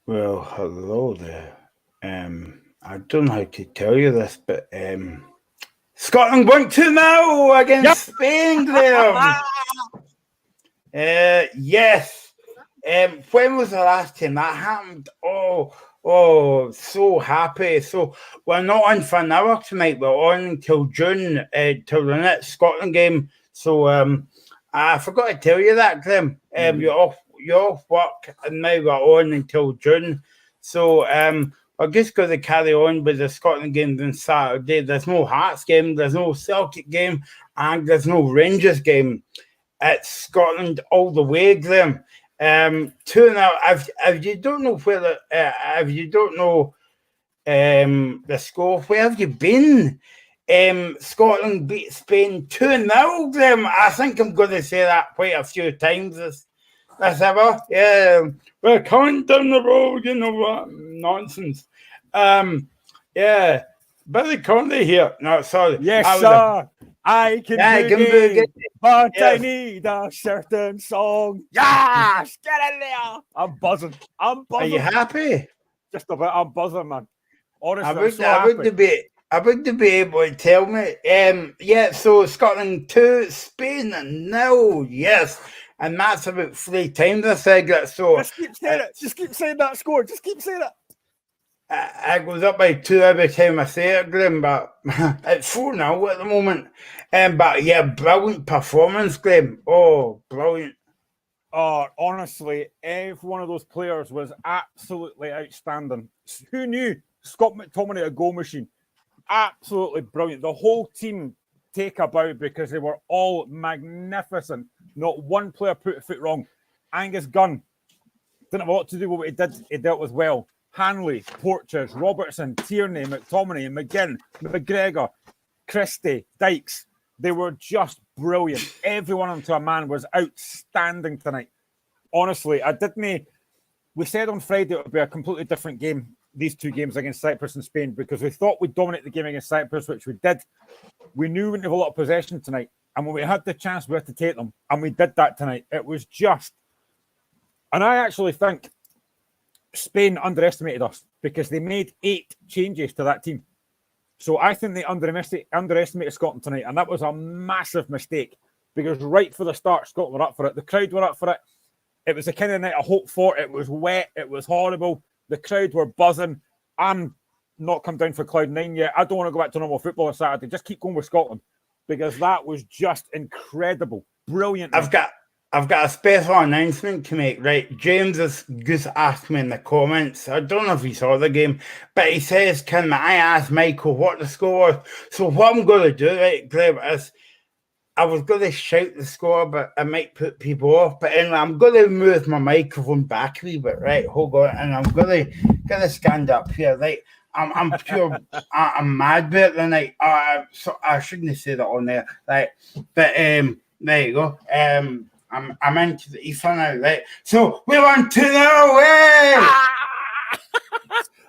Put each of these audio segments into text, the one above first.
Well, hello there. I don't know how to tell you this, but Scotland won 2-0 Yep. against Spain, Graham. Yes. When was the last time that happened? So happy. So we're not on for an hour tonight. We're on until June, till the next Scotland game. So I forgot to tell you that, Graham. You're off work, and now we're on until June. So we're just going to carry on with the Scotland games on Saturday. There's no Hearts game, there's no Celtic game, and there's no Rangers game. It's Scotland all the way, Graham. Two now. If you don't know where if you don't know the score, where have you been? Scotland beat Spain 2-0, Graham. I think I'm going to say that quite a few times this ever. Yeah, we're coming down the road, you know what? Nonsense. Yeah, Billy Conley here. No, sorry. Yes, sir. I can boogie, but Yes. I need a certain song. Yes, get in there. I'm buzzing. Are you happy? Just about. I'm buzzing, man. Honestly, I I'm so happy. would be able to tell me. Yeah, so Scotland 2, Spain 0, yes. And that's about 3 times I said that. So Just keep saying it. Just keep saying that score. Just keep saying it. It goes up by 2 every time I say it, Graham, but it's 4-0 at the moment. But yeah, brilliant performance, Graham. Oh, brilliant. Oh, honestly, every one of those players was absolutely outstanding. Who knew Scott McTominay, a goal machine? Absolutely brilliant. The whole team take a bow because they were all magnificent. Not one player put a foot wrong. Angus Gunn didn't have a lot to do with what he did. He dealt with well. Hanley, Porteous, Robertson, Tierney, McTominay, McGinn, McGregor, Christie, Dykes. They were just brilliant. Every one of them to a man was outstanding tonight. Honestly, we said on Friday it would be a completely different game, these two games against Cyprus and Spain, because we thought we'd dominate the game against Cyprus, which we did. We knew we wouldn't have a lot of possession tonight. And when we had the chance, we had to take them. And we did that tonight. It was just... And I actually think Spain underestimated us because they made 8 changes to that team. So I think they underestimated Scotland tonight, and that was a massive mistake because right for the start, Scotland were up for it. The crowd were up for it. It was the kind of night I hoped for. It was wet. It was horrible. The crowd were buzzing. I'm not come down for cloud 9 yet. I don't want to go back to normal football on Saturday. Just keep going with Scotland because that was just incredible. Brilliant. I've got a special announcement to make, right? James has just asked me in the comments. I don't know if he saw the game, but he says, can I ask Michael what the score was? So what I'm going to do, right, Graham, is I was going to shout the score, but I might put people off. But anyway, I'm going to move my microphone back a wee bit, right? Hold on. And I'm going to stand up here, right? I'm pure, I'm mad about the night. So I shouldn't say that on there, right? But there you go. I'm into the ether now, right? So we want to know, way.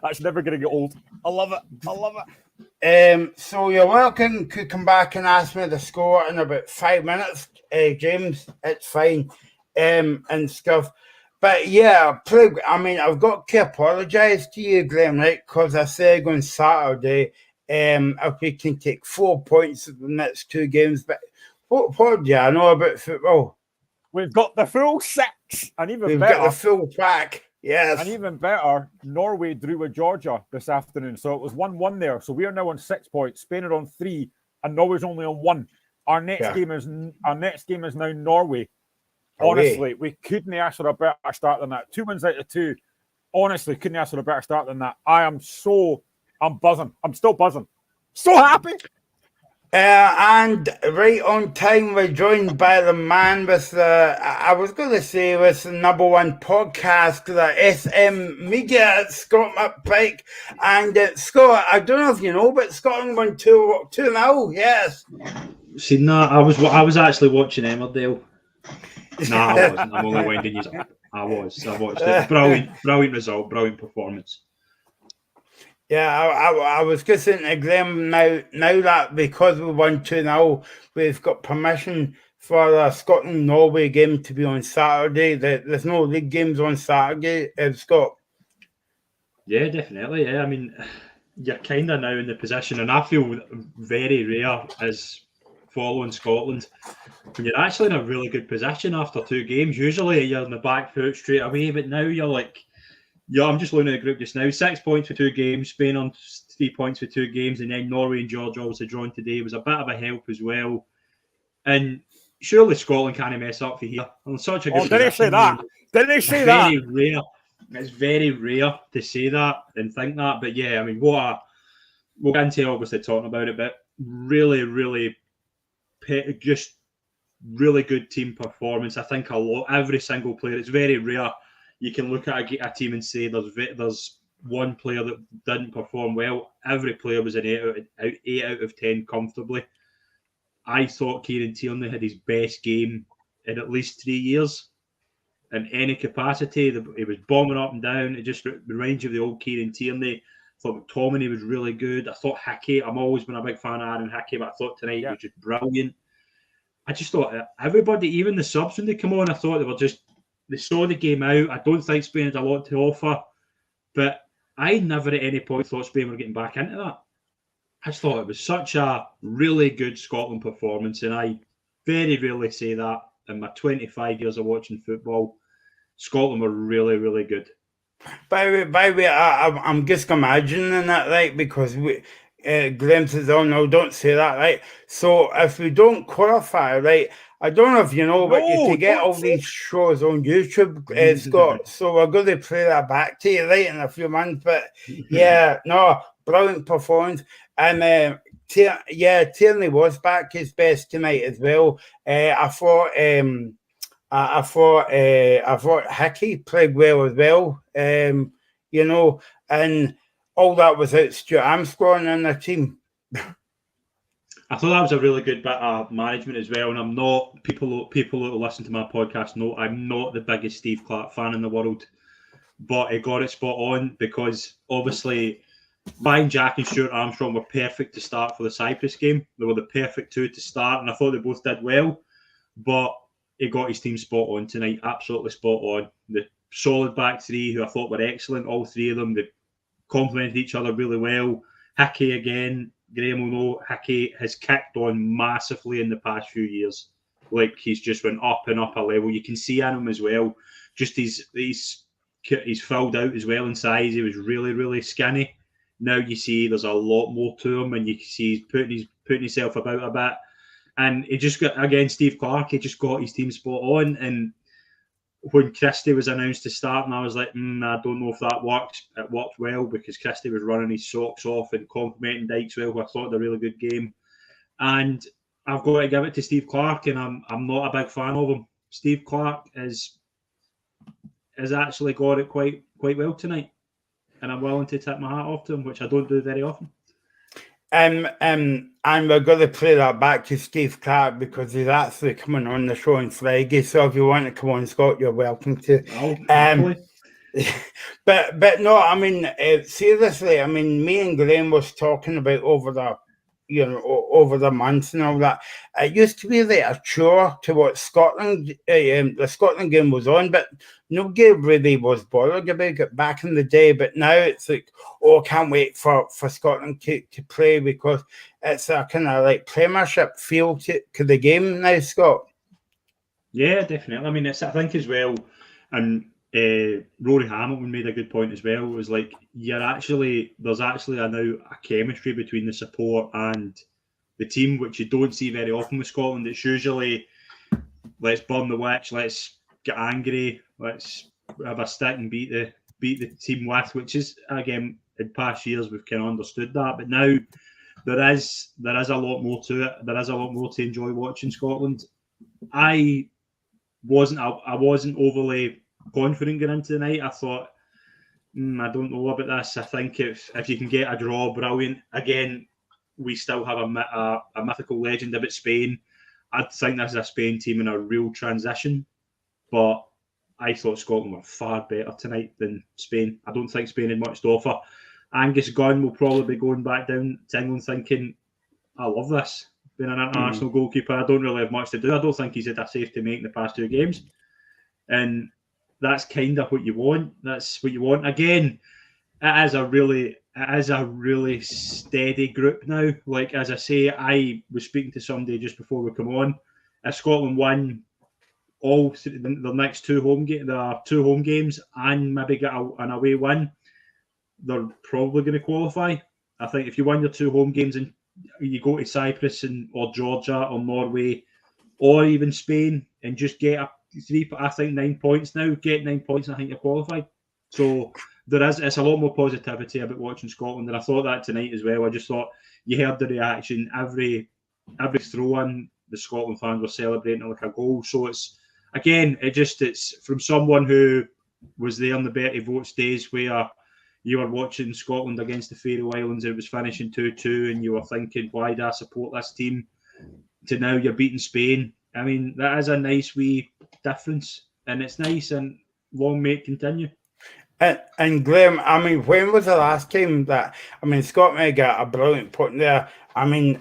That's never going to get old. I love it. So you're welcome to come back and ask me the score in about 5 minutes, James. It's fine, and stuff. But yeah, I've got to apologise to you, Graham, right? Because I said on Saturday, if we can take 4 points in the next 2 games, but what do I know about football? We've got the full 6, and even We've better, got the full pack. Yes. And even better, Norway drew with Georgia this afternoon. So it was 1-1 there. So we are now on 6 points. Spain are on 3, and Norway's only on 1. Our next game is now Norway. Honestly, we couldn't ask for a better start than that. 2 wins out of 2. Honestly, couldn't ask for a better start than that. I'm buzzing. I'm still buzzing. So happy. And right on time, we're joined by the man with I was going to say, with the #1 podcast, the SM Media, Scott McPike. And Scott, I don't know if you know, but Scotland won 2-0, yes. See, no, I was actually watching Emmerdale. No, I wasn't. I'm only winding you up. I watched it. Brilliant result, brilliant performance. Yeah, I was just saying to Graham now that because we won 2-0, we've got permission for the Scotland-Norway game to be on Saturday. There's no league games on Saturday, Scott. Yeah, definitely. Yeah, I mean, you're kind of now in the position, and I feel very rare as following Scotland when you're actually in a really good position after 2 games. Usually you're in the back foot straight away, but now you're like, yeah, I'm just looking at the group just now. 6 points for 2 games, Spain on 3 points for 2 games, and then Norway and Georgia obviously drawn today was a bit of a help as well. And surely Scotland can't mess up for here. On such a good Oh, did he say position. that? Did he say that? Very rare. It's very rare to say that and think that. But yeah, I mean, we'll get into obviously talking about it, but really, really, just really good team performance. I think every single player, it's very rare. You can look at a team and say there's one player that didn't perform well. Every player was an 8 out of 10 comfortably. I thought Kieran Tierney had his best game in at least 3 years. In any capacity, he was bombing up and down. It just reminds you of the old Kieran Tierney. I thought McTominay was really good. I thought Hickey, I'm always been a big fan of Aaron Hickey, but I thought tonight he was just brilliant. I just thought everybody, even the subs when they come on, I thought they saw the game out. I don't think Spain had a lot to offer, but I never at any point thought Spain were getting back into that. I just thought it was such a really good Scotland performance, and I very rarely say that in my 25 years of watching football. Scotland were really, really good. By the way, I'm just imagining that, right? Because Graham says, "Oh no, don't say that," right? So if we don't qualify, right? I don't know if you know, but you can get all these shows on YouTube, Scott. So we're going to play that back to you, right, in a few months. But yeah, no, brilliant performance, and Tierney was back his best tonight as well. I thought Hickey played well as well. You know, and all that without Stuart Armstrong in the team. I thought that was a really good bit of management as well. And I'm not people who listen to my podcast know I'm not the biggest Steve Clarke fan in the world, but he got it spot on because obviously Ryan Jack and Stuart Armstrong were perfect to start for the Cyprus game. They were the perfect two to start, and I thought they both did well. But he got his team spot on tonight, absolutely spot on. The solid back three, who I thought were excellent, all three of them, they complemented each other really well. Hickey again, Graham will know, Hickey has kicked on massively in the past few years. Like, he's just went up and up a level. You can see in him as well, just he's filled out as well in size. He was really, really skinny. Now you see there's a lot more to him, and you can see he's putting himself about a bit. And he just got, again, Steve Clarke, he just got his team spot on. And when Christie was announced to start, and I was like, I don't know if that works. It worked well because Christie was running his socks off and complimenting Dykes well, who I thought had a really good game. And I've got to give it to Steve Clarke, and I'm not a big fan of him. Steve Clarke has actually got it quite well tonight. And I'm willing to tip my hat off to him, which I don't do very often. And we're going to play that back to Steve Clarke because he's actually coming on the show on Friday. So if you want to come on, Scott, you're welcome to. But no, I mean, seriously, I mean, me and Graham was talking about over the months and all that. It used to be like a chore to watch Scotland. The Scotland game was on, but nobody really was bothered about it back in the day. But now it's like, I can't wait for Scotland to play because it's a kind of like Premiership feel to the game now, Scott. Yeah, definitely. I mean, I think as well, and Rory Hamilton made a good point as well. It was like there's actually now a chemistry between the support and the team, which you don't see very often with Scotland. It's usually let's burn the witch, let's get angry, let's have a stick and beat the team with, which is, again, in past years we've kind of understood that, but now there is a lot more to it. There is a lot more to enjoy watching Scotland. I wasn't overly confident going into the night. I thought, I don't know about this. I think if you can get a draw, brilliant. Again, we still have a mythical legend about Spain. I think this is a Spain team in a real transition, but I thought Scotland were far better tonight than Spain. I don't think Spain had much to offer. Angus Gunn will probably be going back down to England thinking, I love this. Being an international goalkeeper, I don't really have much to do. I don't think he's had a save to make in the past 2 games. And that's kind of what you want. That's what you want. Again, it is a really steady group now. Like, as I say, I was speaking to somebody just before we come on. If Scotland won all the next two home games and maybe get an away win, they're probably going to qualify. I think if you win your two home games and you go to Cyprus or Georgia or Norway or even Spain and just get I think 9 points now. Get 9 points and I think you're qualified. So it's a lot more positivity about watching Scotland, and I thought that tonight as well. I just thought you heard the reaction. Every throw-in, the Scotland fans were celebrating like a goal. So it's from someone who was there on the Bertie Votes days where you were watching Scotland against the Faroe Islands, it was finishing 2-2, and you were thinking, why do I support this team? To now you're beating Spain. I mean, that is a nice wee difference, and it's nice, and long may it continue. And Graham, I mean, when was the last time that Scotland got a brilliant point there? We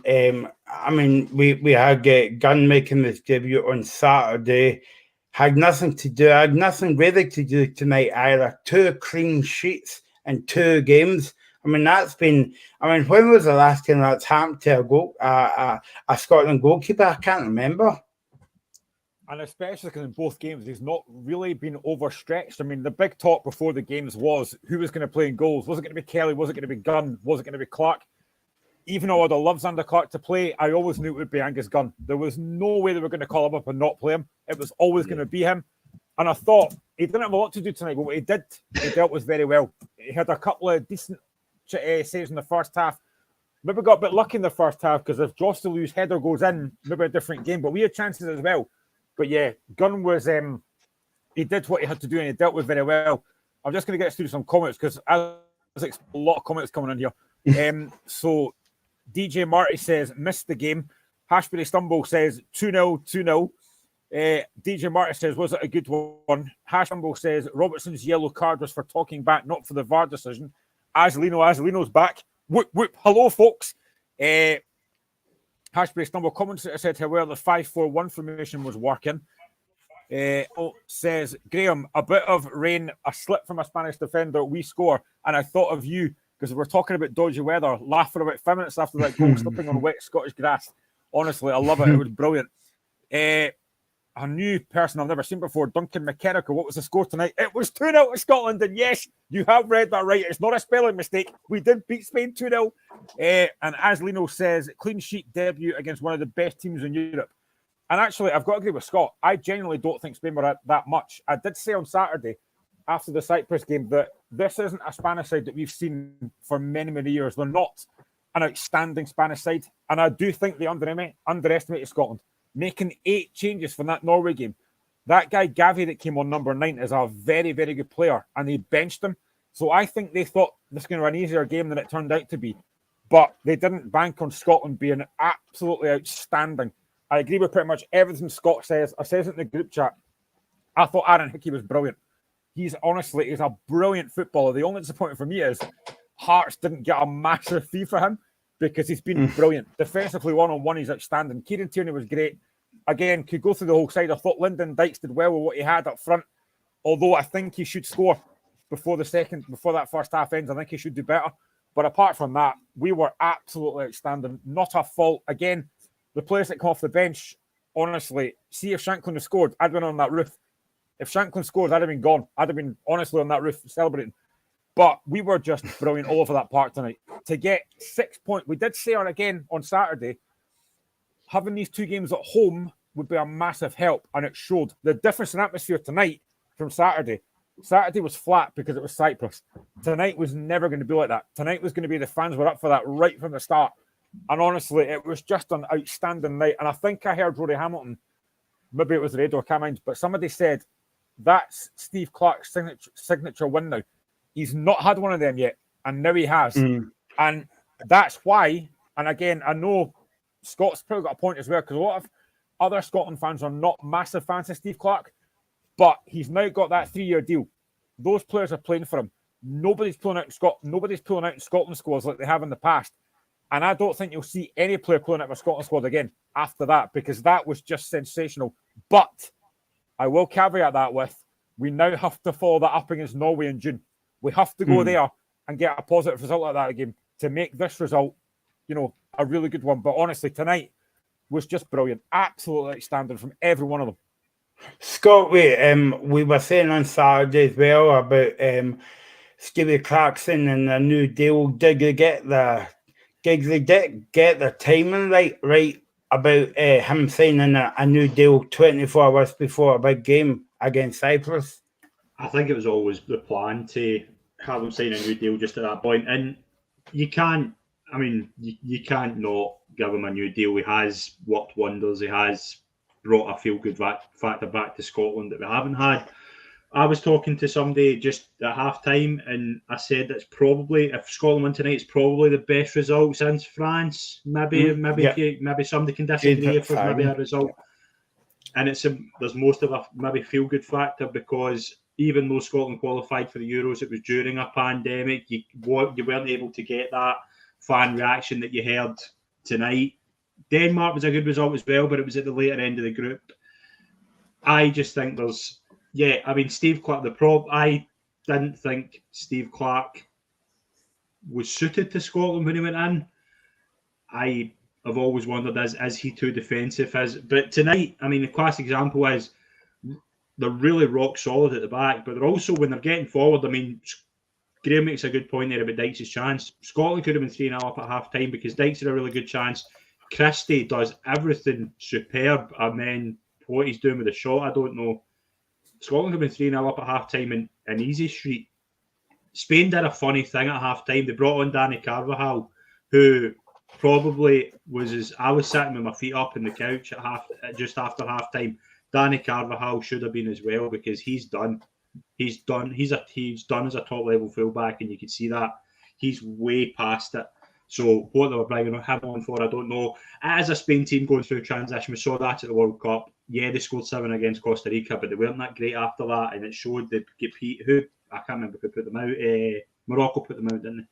had Gunn making this debut on Saturday. Had nothing really to do tonight either. 2 clean sheets in 2 games. When was the last time that's happened to a Scotland goalkeeper? I can't remember. And especially because in both games, he's not really been overstretched. I mean, the big talk before the games was who was going to play in goals. Was it going to be Kelly? Was it going to be Gunn? Was it going to be Clark? Even though I'd have loved Zander Clark to play, I always knew it would be Angus Gunn. There was no way they were going to call him up and not play him. It was always going to be him. And I thought he didn't have a lot to do tonight, but what he did, he dealt with very well. He had a couple of decent saves in the first half. Maybe got a bit lucky in the first half because if Jostelou's header goes in, maybe a different game. But we had chances as well. But yeah, Gunn was, he did what he had to do and he dealt with very well. I'm just going to get through some comments because a lot of comments coming in here. So DJ Marty says, missed the game. Hashberry Stumble says 2-0, 2-0. DJ Marty says, was it a good one? Hash Stumble says, Robertson's yellow card was for talking back, not for the VAR decision. Azlino's back. Whoop, whoop. Hello, folks. Hashberry Stumble commentator said, however, the 5-4-1 formation was working. Says, Graham, a bit of rain, a slip from a Spanish defender, we score. And I thought of you because we're talking about dodgy weather, laughing about 5 minutes after that goal, slipping on wet Scottish grass. Honestly, I love it. It was brilliant. A new person I've never seen before, Duncan McKennicker. What was the score tonight? It was 2-0 to Scotland. And yes, you have read that right. It's not a spelling mistake. We did beat Spain 2-0. And as Lino says, clean sheet debut against one of the best teams in Europe. And actually, I've got to agree with Scott. I genuinely don't think Spain were that much. I did say on Saturday, after the Cyprus game, that this isn't a Spanish side that we've seen for many, many years. They're not an outstanding Spanish side. And I do think they underestimated Scotland. Making 8 changes from that Norway game. That guy, Gavi, that came on number 9, is a very, very good player, and they benched him. So I think they thought this was going to be an easier game than it turned out to be. But they didn't bank on Scotland being absolutely outstanding. I agree with pretty much everything Scott says. I says it in the group chat. I thought Aaron Hickey was brilliant. He's a brilliant footballer. The only disappointment for me is Hearts didn't get a massive fee for him because he's been brilliant. Defensively, one-on-one, he's outstanding. Kieran Tierney was great. Again, could go through the whole side. I thought Lyndon Dykes did well with what he had up front, although I think he should score before that first half ends. I think he should do better. But apart from that, we were absolutely outstanding. Not a fault. Again, the players that come off the bench, honestly, see if Shanklin had scored, I'd been on that roof. If Shanklin scored, I'd have been gone. I'd have been honestly on that roof celebrating. But we were just brilliant all over that park tonight. To get 6 points, we did say again on Saturday, having these 2 games at home would be a massive help, and it showed. The difference in atmosphere tonight from Saturday. Saturday was flat because it was Cyprus. Tonight was never going to be like that. Tonight was going to be the fans were up for that right from the start. And honestly, it was just an outstanding night. And I think I heard Rory Hamilton, maybe it was the radio, I can't mind, but somebody said that's Steve Clark's signature win now. He's not had one of them yet, and now he has. And that's why, and again, I know Scott's probably got a point as well, because a lot of other Scotland fans are not massive fans of Steve Clark, but he's now got that 3-year deal. Those players are playing for him. Nobody's pulling out in Scotland squads like they have in the past. And I don't think you'll see any player pulling out of a Scotland squad again after that, because that was just sensational. But I will caveat that with, we now have to follow that up against Norway in June. We have to go there and get a positive result like that game to make this result, a really good one. But honestly, tonight was just brilliant. Absolutely outstanding from every one of them. Scott, we were saying on Saturday as well about Stevie Clarkson and the new deal. Did they get the timing right about him signing a new deal 24 hours before a big game against Cyprus? I think it was always the plan to have him sign a new deal just at that point. And you can't not give him a new deal. He has worked wonders. He has brought a feel-good factor back to Scotland that we haven't had. I was talking to somebody just at half-time, and I said it's probably, if Scotland win tonight, it's probably the best result since France. Maybe somebody can disagree if there's maybe a result. And there's most of a maybe feel-good factor, because even though Scotland qualified for the Euros, it was during a pandemic. You weren't able to get that fan reaction that you heard tonight. Denmark was a good result as well, but it was at the later end of the group. I just think Steve Clark, I didn't think Steve Clark was suited to Scotland when he went in. I have always wondered, is he too defensive? But tonight, the classic example is they're really rock solid at the back, but they're also, when they're getting forward, Graham makes a good point there about Dykes' chance. Scotland could have been 3-0 up at half time because Dykes had a really good chance. Christie does everything superb, and then what he's doing with the shot, I don't know. Scotland could have been 3-0 up at half time in easy street. Spain did a funny thing at half time. They brought on Danny Carvajal, who probably I was sitting with my feet up in the couch just after half time. Danny Carvajal should have been as well, because he's done. He's done as a top level fullback, and you can see that he's way past it. So what they were bringing him on for, I don't know. As a Spain team going through transition, we saw that at the World Cup. Yeah, they scored 7 against Costa Rica, but they weren't that great after that, and it showed they get who I can't remember who put them out. Morocco put them out, didn't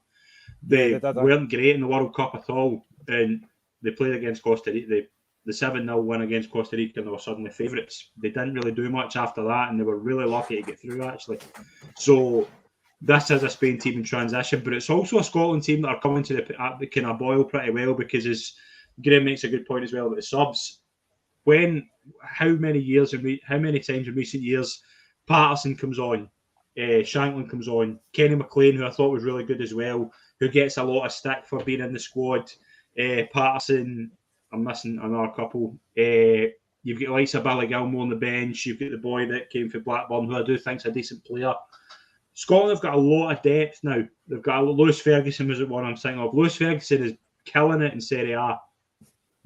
they? They weren't great in the World Cup at all, and they played against Costa Rica. The 7-0 win against Costa Rica, and they were suddenly favourites. They didn't really do much after that, and they were really lucky to get through, actually. So this is a Spain team in transition, but it's also a Scotland team that are coming to the kind of boil pretty well, because, as Graham makes a good point as well about the subs, how many times in recent years Patterson comes on, Shankland comes on, Kenny McLean, who I thought was really good as well, who gets a lot of stick for being in the squad, Patterson, I'm missing another couple. You've got Lisa Billy Gilmore on the bench. You've got the boy that came from Blackburn, who I do think's a decent player. Scotland have got a lot of depth now. They've got Lewis Ferguson was the one I'm thinking of. Lewis Ferguson is killing it in Serie A.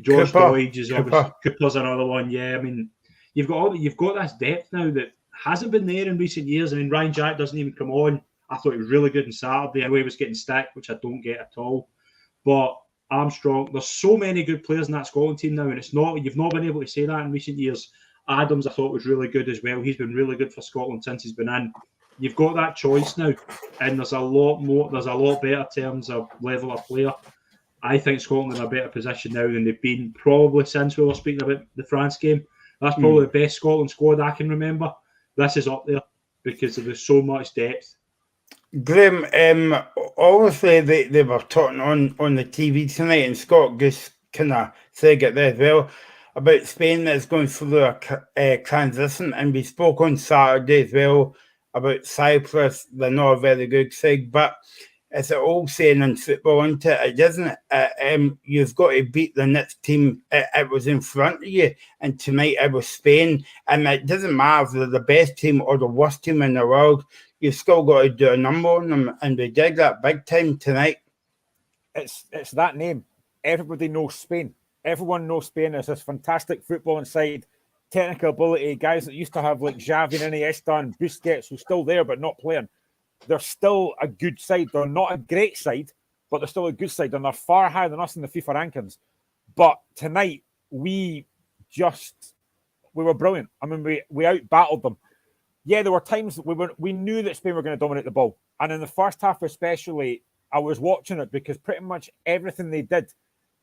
George Doidge is obviously Cooper's another one. Yeah, you've got this depth now that hasn't been there in recent years. Ryan Jack doesn't even come on. I thought he was really good on Saturday. I know he was getting stick, which I don't get at all. But Armstrong, there's so many good players in that Scotland team now, and you've not been able to say that in recent years. Adams, I thought, was really good as well. He's been really good for Scotland since he's been in. You've got that choice now, and there's a lot better terms of level of player. I think Scotland are in a better position now than they've been probably since we were speaking about the France game. That's probably the best Scotland squad I can remember. This is up there because there's so much depth. Graham, obviously they were talking on the TV tonight, and Scott Goose kind of said it there as well, about Spain that's going through a transition, and we spoke on Saturday as well about Cyprus. They're not a very good side, but it's an old saying in football, isn't it? Isn't it? You've got to beat the next team. It was in front of you, and tonight it was Spain. And it doesn't matter if they're the best team or the worst team in the world. You've still got to do a number on them, and they did that big time tonight. It's that name. Everybody knows Spain. Everyone knows Spain as this fantastic footballing side, technical ability, guys that used to have like Xavi and Iniesta and Busquets, who's still there but not playing. They're still a good side. They're not a great side, but they're still a good side, and they're far higher than us in the FIFA rankings. But tonight, we were brilliant. We out-battled them. Yeah, there were times that we knew that Spain were going to dominate the ball. And in the first half especially, I was watching it because pretty much everything they did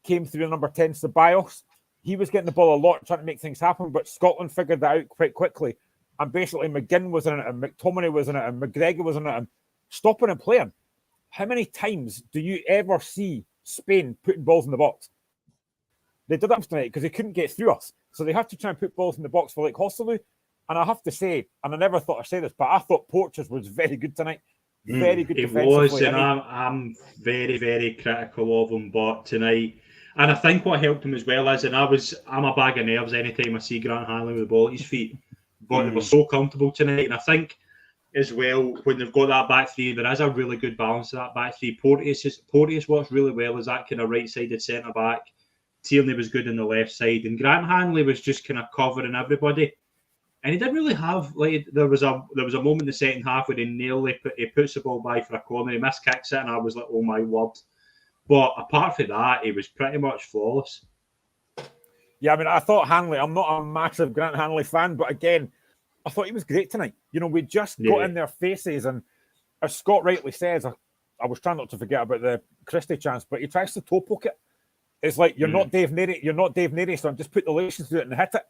came through number 10, Ceballos. He was getting the ball a lot, trying to make things happen, but Scotland figured that out quite quickly. And basically, McGinn was in it, and McTominay was in it, and McGregor was in it, and stopping and playing. how many times do you ever see Spain putting balls in the box? They did that tonight because they couldn't get through us. So they have to try and put balls in the box for like Hosselu. And I have to say, and I never thought I'd say this, but I thought Porteous was very good tonight. Very good defensively. It was, and I'm very, very critical of him, but tonight, and I think what helped him as well is, and I'm a bag of nerves anytime I see Grant Hanley with the ball at his feet, but they were so comfortable tonight, and I think as well, when they've got that back three, there is a really good balance to that back three. Porteous works really well as that kind of right-sided centre-back. Tierney was good on the left side, and Grant Hanley was just kind of covering everybody. And he didn't really have, like, there was a moment in the second half where he puts the ball by for a corner, he miskicks it, and I was like, oh my word. But apart from that, he was pretty much flawless. Yeah, I mean, I thought Hanley, I'm not a massive Grant Hanley fan, but again, I thought he was great tonight. You know, we just got in their faces, and as Scott rightly says, I was trying not to forget about the Christie chance, but he tries to toe poke it. It's like, you're not Dave Neary, so just put the laces through it and hit it.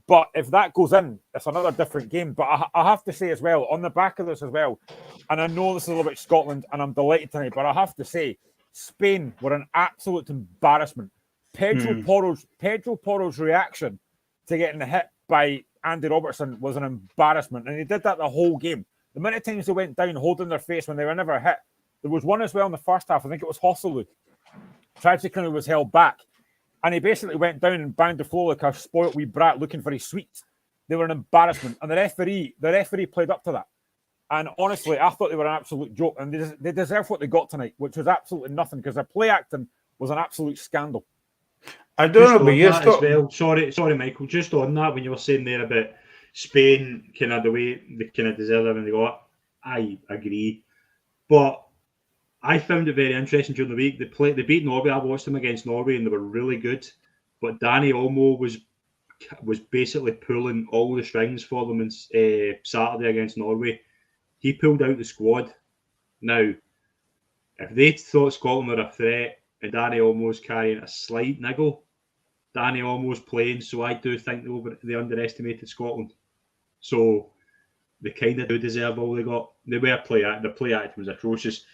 But if that goes in, it's another different game. But I have to say as well, on the back of this as well, and I know this is all about Scotland, and I'm delighted tonight, but I have to say, Spain were an absolute embarrassment. Pedro Porro's reaction to getting hit by Andy Robertson was an embarrassment, and he did that the whole game. The many times they went down holding their face when they were never hit. There was one as well in the first half, I think it was Hosselu. Tragically was held back. And he basically went down and banged the floor like a spoilt wee brat looking for his sweets. They were an embarrassment. And the referee played up to that. And honestly, I thought they were an absolute joke. And they deserve what they got tonight, which was absolutely nothing, because their play acting was an absolute scandal. I don't know, but you as well. Sorry, Michael. Just on that, when you were saying there about Spain, kind of the way they kind of deserve it, and they go, I agree. But I found it very interesting during the week. They beat Norway. I watched them against Norway, and they were really good. But Danny Olmo was basically pulling all the strings for them on Saturday against Norway. He pulled out the squad. Now, if they thought Scotland were a threat and Danny Olmo was carrying a slight niggle, Danny Olmo's playing, so I do think they underestimated Scotland. So they kind of do deserve all they got. The play act was atrocious.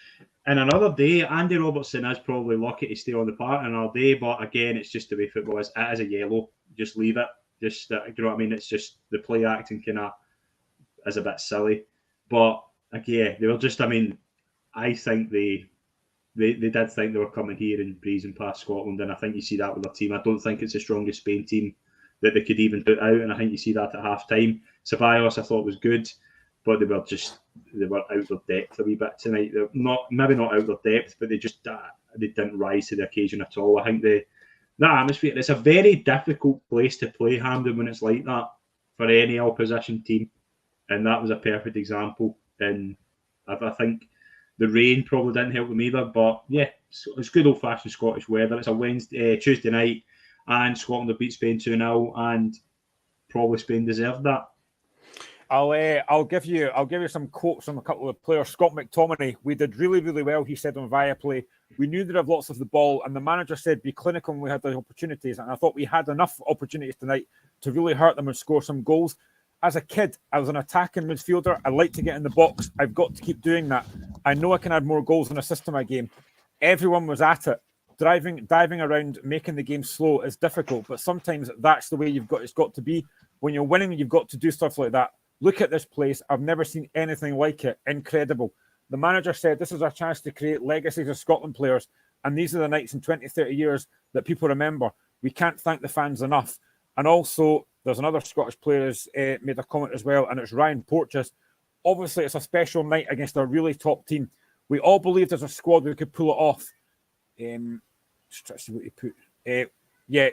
And another day, Andy Robertson is probably lucky to stay on the park another day, but again, it's just the way football is. It is a yellow. Just leave it. Just, you know what I mean? It's just the play acting kind of is a bit silly. But again, they were just, I mean, I think they did think they were coming here and breezing past Scotland, and I think you see that with their team. I don't think it's the strongest Spain team that they could even put out, and I think you see that at half time. Ceballos, I thought, was good, but they were out of depth a wee bit tonight. They're maybe not out of depth, but they didn't rise to the occasion at all. I think that atmosphere, it's a very difficult place to play Hampden when it's like that for any opposition team, and that was a perfect example. And I think the rain probably didn't help them either, but yeah, it's good old-fashioned Scottish weather. It's a Tuesday night, and Scotland have beat Spain 2-0, and probably Spain deserved that. I'll give you some quotes from a couple of players. Scott McTominay, we did really, really well, he said on Viaplay. We knew they'd have lots of the ball, and the manager said be clinical when we had the opportunities, and I thought we had enough opportunities tonight to really hurt them and score some goals. As a kid, I was an attacking midfielder. I like to get in the box. I've got to keep doing that. I know I can add more goals and assists to my game. Everyone was at it. Diving around, making the game slow is difficult, but sometimes that's the way it's got to be. When you're winning, you've got to do stuff like that. Look at this place. I've never seen anything like it. Incredible. The manager said this is our chance to create legacies of Scotland players, and these are the nights in 20, 30 years that people remember. We can't thank the fans enough. And also, there's another Scottish player who's made a comment as well, and it's Ryan Porteous. Obviously, it's a special night against a really top team. We all believed as a squad we could pull it off. Just try to see what he put.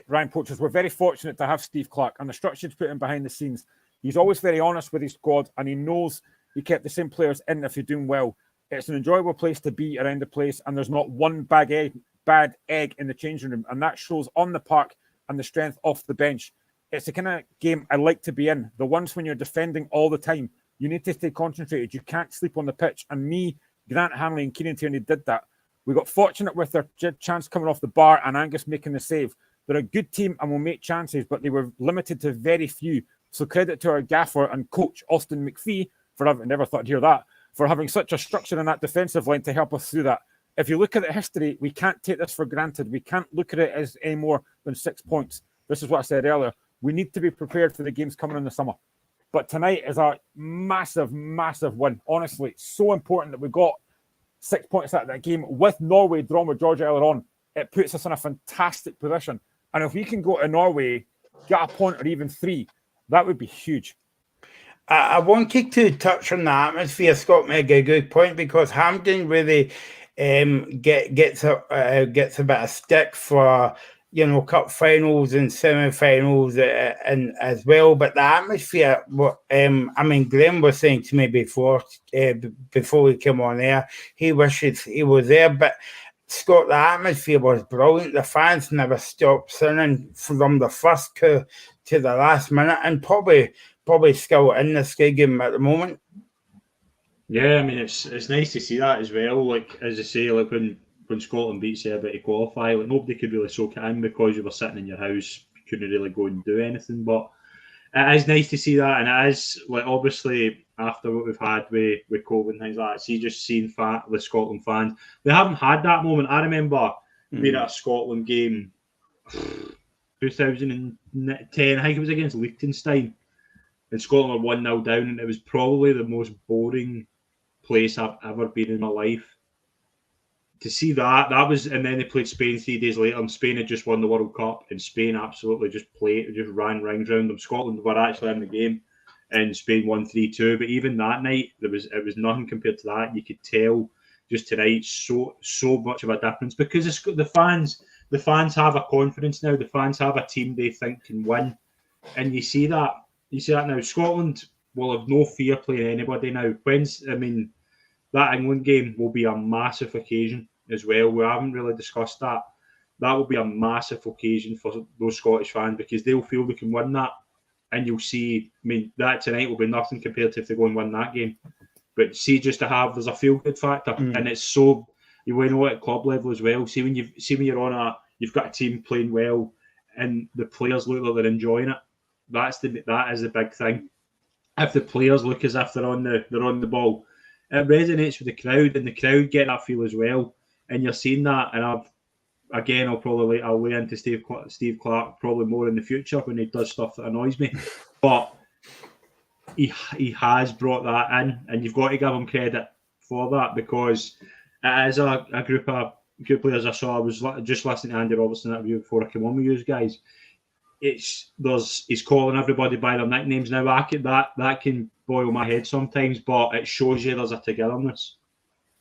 Ryan Porteous. We're very fortunate to have Steve Clarke and the structure to put him behind the scenes. He's always very honest with his squad, and he knows he kept the same players in if you're doing well. It's an enjoyable place to be around the place, and there's not one bad egg in the changing room, and that shows on the park and the strength off the bench. It's the kind of game I like to be in. The ones when you're defending all the time, you need to stay concentrated. You can't sleep on the pitch. And me, Grant Hanley and Kieran Tierney did that. We got fortunate with their chance coming off the bar and Angus making the save. They're a good team and will make chances, but they were limited to very few. So credit to our gaffer and coach, Austin McPhee, for I've never thought I'd hear that, for having such a structure in that defensive line to help us through that. If you look at the history, we can't take this for granted. We can't look at it as any more than 6 points. This is what I said earlier. We need to be prepared for the games coming in the summer. But tonight is a massive, massive win. Honestly, it's so important that we got 6 points out of that game with Norway drawing with Georgia earlier on. It puts us in a fantastic position. And if we can go to Norway, get a point or even 3, that would be huge. I wanted to touch on the atmosphere. Scott made a good point, because Hampden really gets a bit of stick for, you know, cup finals and semi-finals and as well. But the atmosphere, Glenn was saying to me before we came on air, he wishes he was there. But Scott, the atmosphere was brilliant. The fans never stopped singing from the first to the last minute, and probably still in the Sky game at the moment. Yeah, I mean, it's nice to see that as well. Like, as I say, like when Scotland beat Serbia to qualify, like nobody could really soak it in because you were sitting in your house, you couldn't really go and do anything. But it is nice to see that, and it is, like, obviously after what we've had with COVID and things like that, see, just seeing the Scotland fans, they haven't had that moment. I remember being at a Scotland game 2010, I think it was against Liechtenstein, and Scotland were 1-0 down, and it was probably the most boring place I've ever been in my life. To see that was, and then they played Spain 3 days later, and Spain had just won the World Cup, and Spain absolutely just ran rings around them. Scotland were actually in the game, and Spain won 3-2. But even that night, it was nothing compared to that. You could tell just tonight so much of a difference, because the fans have a confidence now. The fans have a team they think can win, and you see that now. Scotland will have no fear playing anybody now. That England game will be a massive occasion as well. We haven't really discussed that. That will be a massive occasion for those Scottish fans, because they'll feel they can win that. And you'll see, that tonight will be nothing compared to if they go and win that game. But see, just to have, there's a feel-good factor. And it's so, you know, at club level as well. See when you're on you've got a team playing well and the players look like they're enjoying it. That is the big thing. If the players look as if they're on the ball, it resonates with the crowd, and the crowd get that feel as well. And you're seeing that. And I'll lay into Steve Clarke probably more in the future when he does stuff that annoys me. But he has brought that in, and you've got to give him credit for that, because it is a group of good players. I was just listening to Andy Robertson interview before I came on with you guys. He's calling everybody by their nicknames now. That can boil my head sometimes, but it shows you there's a togetherness,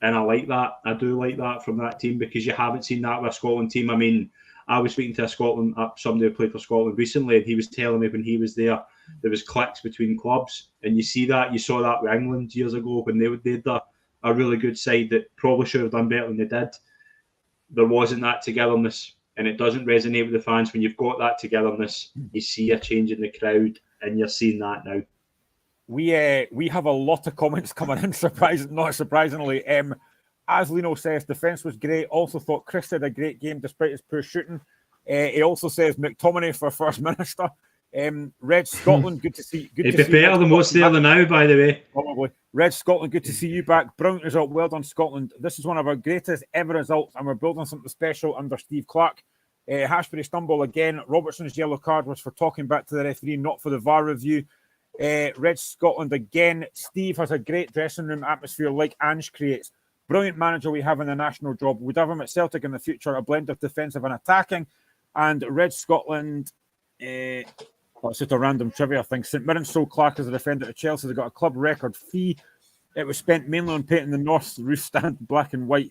and I like that. I do like that from that team, because you haven't seen that with a Scotland team. I mean, I was speaking to somebody who played for Scotland recently, and he was telling me when he was there was cliques between clubs, and you saw that with England years ago when they had a really good side that probably should have done better than they did. There wasn't that togetherness, and it doesn't resonate with the fans. When you've got that togetherness, you see a change in the crowd, and you're seeing that now. We have a lot of comments coming in, not surprisingly. As Lino says, defence was great. Also thought Chris had a great game despite his poor shooting. He also says McTominay for First Minister. Red Scotland, good to see. It'd be better than what's there now, by the way. Probably. Red Scotland, good to see you back. Brilliant result. Well done, Scotland. This is one of our greatest ever results, and we're building something special under Steve Clarke. Hashbury stumble again. Robertson's yellow card was for talking back to the referee, not for the VAR review. Red Scotland again. Steve has a great dressing room atmosphere like Ange creates. Brilliant manager we have in the national job. We'd have him at Celtic in the future, a blend of defensive and attacking. And Red Scotland, it's just a random trivia thing. St Mirren sold Clarke as a defender to Chelsea. They got a club record fee. It was spent mainly on painting the North roof stand black and white.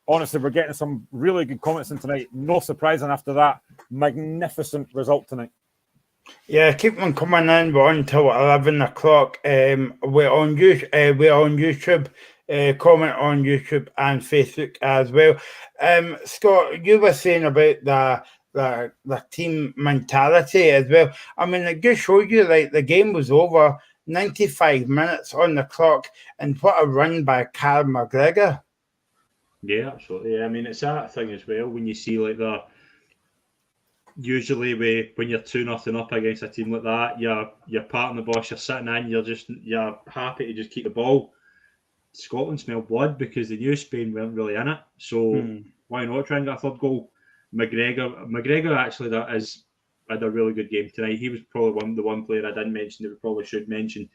Honestly, we're getting some really good comments in tonight. No surprising after that. Magnificent result tonight. Yeah, keep them coming in. We're on till 11 o'clock. We're on YouTube. Comment on YouTube and Facebook as well. Scott, you were saying about the team mentality as well. I mean, it just showed you, like, the game was over, 95 minutes on the clock, and what a run by Carl McGregor. Yeah, absolutely. Yeah. I mean, it's that thing as well when you see like usually when you're 2-0 up against a team like that, you're part of the boss, you're sitting in, you're happy to just keep the ball. Scotland smell blood because they knew Spain weren't really in it. So why not try and get a third goal? McGregor actually had a really good game tonight. He was probably the one player I didn't mention that we probably should mention.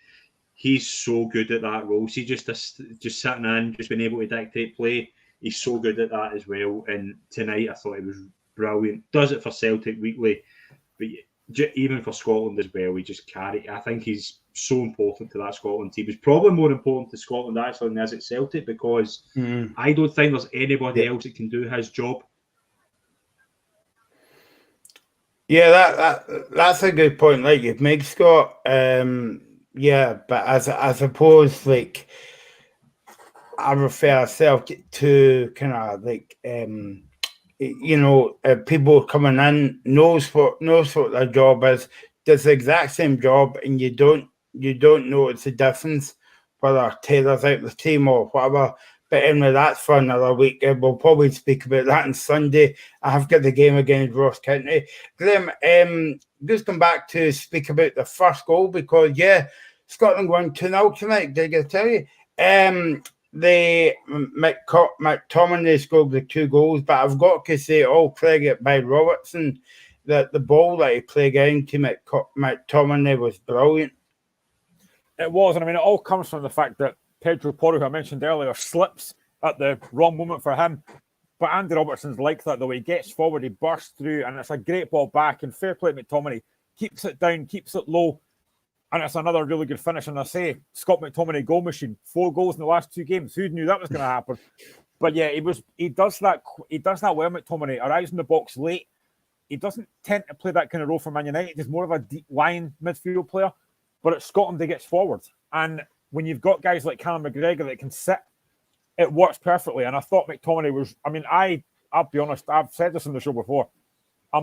He's so good at that role. See, just sitting in, just being able to dictate play. He's so good at that as well. And tonight, I thought he was brilliant. Does it for Celtic weekly, but even for Scotland as well, he just carry. I think he's so important to that Scotland team. He's probably more important to Scotland actually than as at Celtic because I don't think there's anybody else that can do his job. Yeah, that's a good point. Like you've made, Scott. Yeah, but as I suppose, like I refer Celtic to kind of like people coming in knows what their job is, does the exact same job, and you don't notice the difference whether Taylor's out the team or whatever. But anyway, that's for another week. We'll probably speak about that on Sunday. I have got the game against Ross County. Graham, just come back to speak about the first goal because Scotland won 2-0 tonight. Did I tell you? The McTominay scored the 2 goals, but I've got to say all credit by Robertson that the ball that he played into McTominay was brilliant. It was, and I mean, it all comes from the fact that Pedro Porro, who I mentioned earlier, slips at the wrong moment for him. But Andy Robertson's like that, the way he gets forward, he bursts through, and it's a great ball back, and fair play to McTominay. Keeps it down, keeps it low, and it's another really good finish. And I say, Scott McTominay goal machine, 4 goals in the last 2 games. Who knew that was going to happen? But yeah, he does that well, McTominay, arrives in the box late. He doesn't tend to play that kind of role for Man United. He's more of a deep line midfield player. But at Scotland, he gets forward. And when you've got guys like Callum McGregor that can sit, it works perfectly. And I thought McTominay was, I mean, I'll be honest, I've said this on the show before. I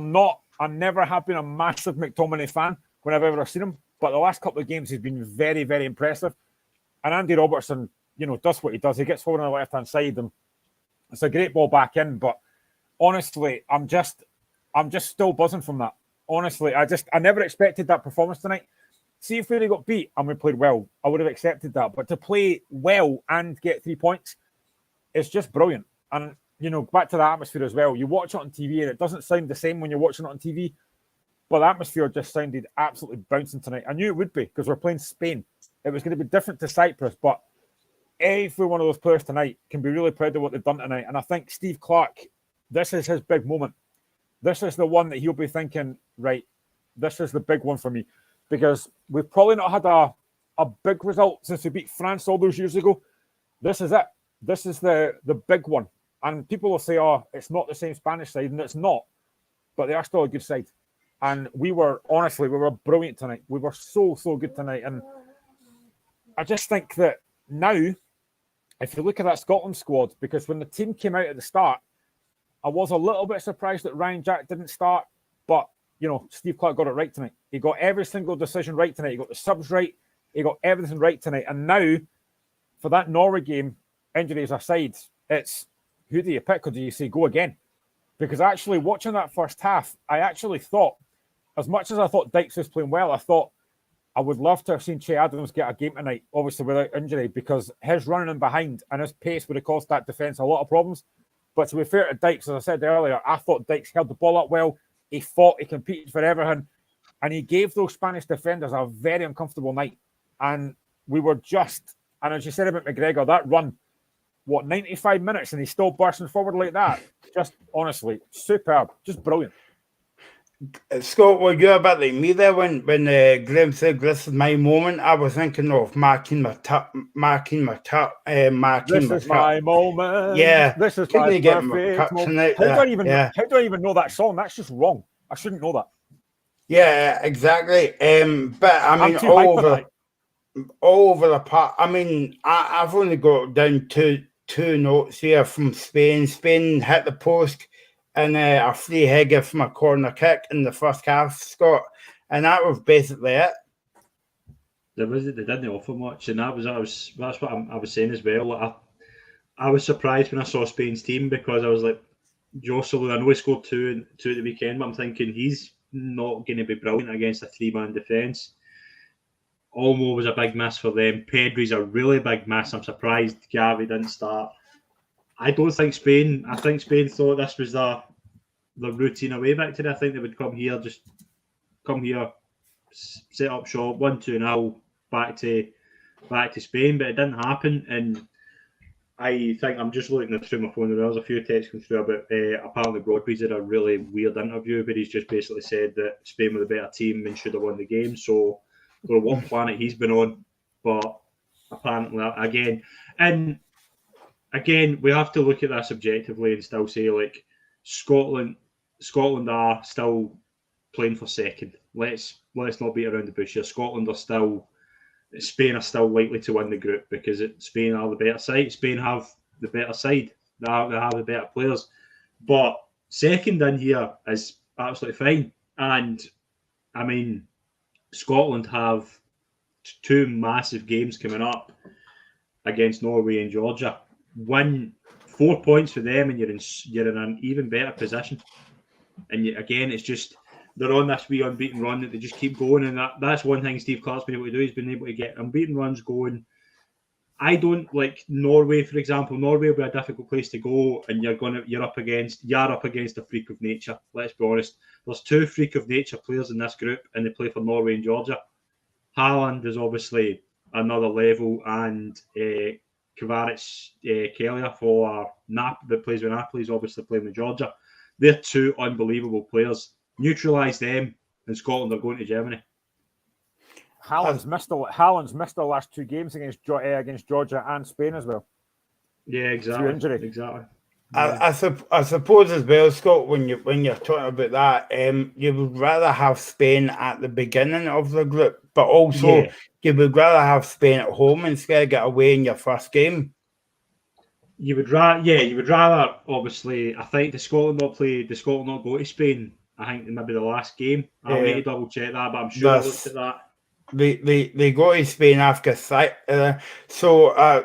never have been a massive McTominay fan when I've ever seen him. But the last couple of games, he's been very, very impressive. And Andy Robertson, does what he does. He gets forward on the left-hand side. And it's a great ball back in. But honestly, I'm just still buzzing from that. Honestly, I never expected that performance tonight. See if we got beat and we played well, I would have accepted that. But to play well and get 3 points, it's just brilliant. And, back to the atmosphere as well. You watch it on TV and it doesn't sound the same when you're watching it on TV. But the atmosphere just sounded absolutely bouncing tonight. I knew it would be because we're playing Spain. It was going to be different to Cyprus. But every one of those players tonight can be really proud of what they've done tonight. And I think Steve Clarke, this is his big moment. This is the one that he'll be thinking, right, this is the big one for me. Because we've probably not had a big result since we beat France all those years ago. This is it. This is the big one. And people will say, oh, it's not the same Spanish side, and it's not. But they are still a good side. And we were brilliant tonight. We were so, so good tonight. And I just think that now, if you look at that Scotland squad, because when the team came out at the start, I was a little bit surprised that Ryan Jack didn't start. But Steve Clarke got it right tonight. He got every single decision right tonight. He got the subs right. He got everything right tonight. And now, for that Norway game, injuries aside, it's who do you pick or do you say go again? Because actually, watching that first half, I actually thought, as much as I thought Dykes was playing well, I thought I would love to have seen Che Adams get a game tonight, obviously without injury, because his running in behind and his pace would have caused that defence a lot of problems. But to be fair to Dykes, as I said earlier, I thought Dykes held the ball up well. He fought, he competed for everything, and he gave those Spanish defenders a very uncomfortable night. And we were just, and as you said about McGregor, that run, 95 minutes, and he's still bursting forward like that. Just honestly, superb, just brilliant. Scott, were you a bit like me there when Graham said this is my moment? I was thinking of marking my tup. This is my moment. Yeah, this is couldn't my you get perfect my moment. How do I even know that song? That's just wrong. I shouldn't know that. Yeah, exactly. But I mean, all over the park. I mean, I've only got down two notes here from Spain. Spain hit the post and a free header from a corner kick in the first half, Scott, and that was basically it. They didn't offer much, and that's what I was saying as well. Like, I was surprised when I saw Spain's team because I was like, Joselu, I know he scored two at the weekend, but I'm thinking he's not going to be brilliant against a 3-man defence. Olmo was a big miss for them. Pedri's a really big miss. I'm surprised Gavi didn't start. I don't think Spain. I think Spain thought this was the routine away victory. I think they would come here, set up shop, 1-2-0, back to Spain, but it didn't happen. And I think I'm just looking through my phone. There was a few texts coming through about apparently Broadbeach did a really weird interview, but he's just basically said that Spain were the better team and should have won the game. So I don't know what planet he's been on, but apparently again, we have to look at this objectively and still say, like, Scotland are still playing for second. Let's not beat around the bush here. Spain are still likely to win the group because Spain are the better side. Spain have the better side. They have the better players. But second in here is absolutely fine. And, I mean, Scotland have two massive games coming up against Norway and Georgia. Win 4 points for them, and you're in an even better position. And again, it's just they're on this wee unbeaten run that they just keep going, and that's one thing Steve Clarke's been able to do. He's been able to get unbeaten runs going. I don't like Norway, for example. Norway will be a difficult place to go, and you're up against a freak of nature. Let's be honest. There's two freak of nature players in this group, and they play for Norway and Georgia. Haaland is obviously another level, and Kvaratskhelia for that plays with Napoli is obviously playing with Georgia. They're two unbelievable players. Neutralise them, and Scotland are going to Germany. Haaland's missed the last two games against Georgia and Spain as well. Yeah, exactly. Through injury. Exactly. I suppose as well, Scott, when you're talking about that, you would rather have Spain at the beginning of the group, but also you would rather have Spain at home instead of get away in your first game. You would rather. Obviously, I think the Scotland not go to Spain. I think maybe the last game. I'll need to double check that, but I'm sure I looked at that. They go to Spain after so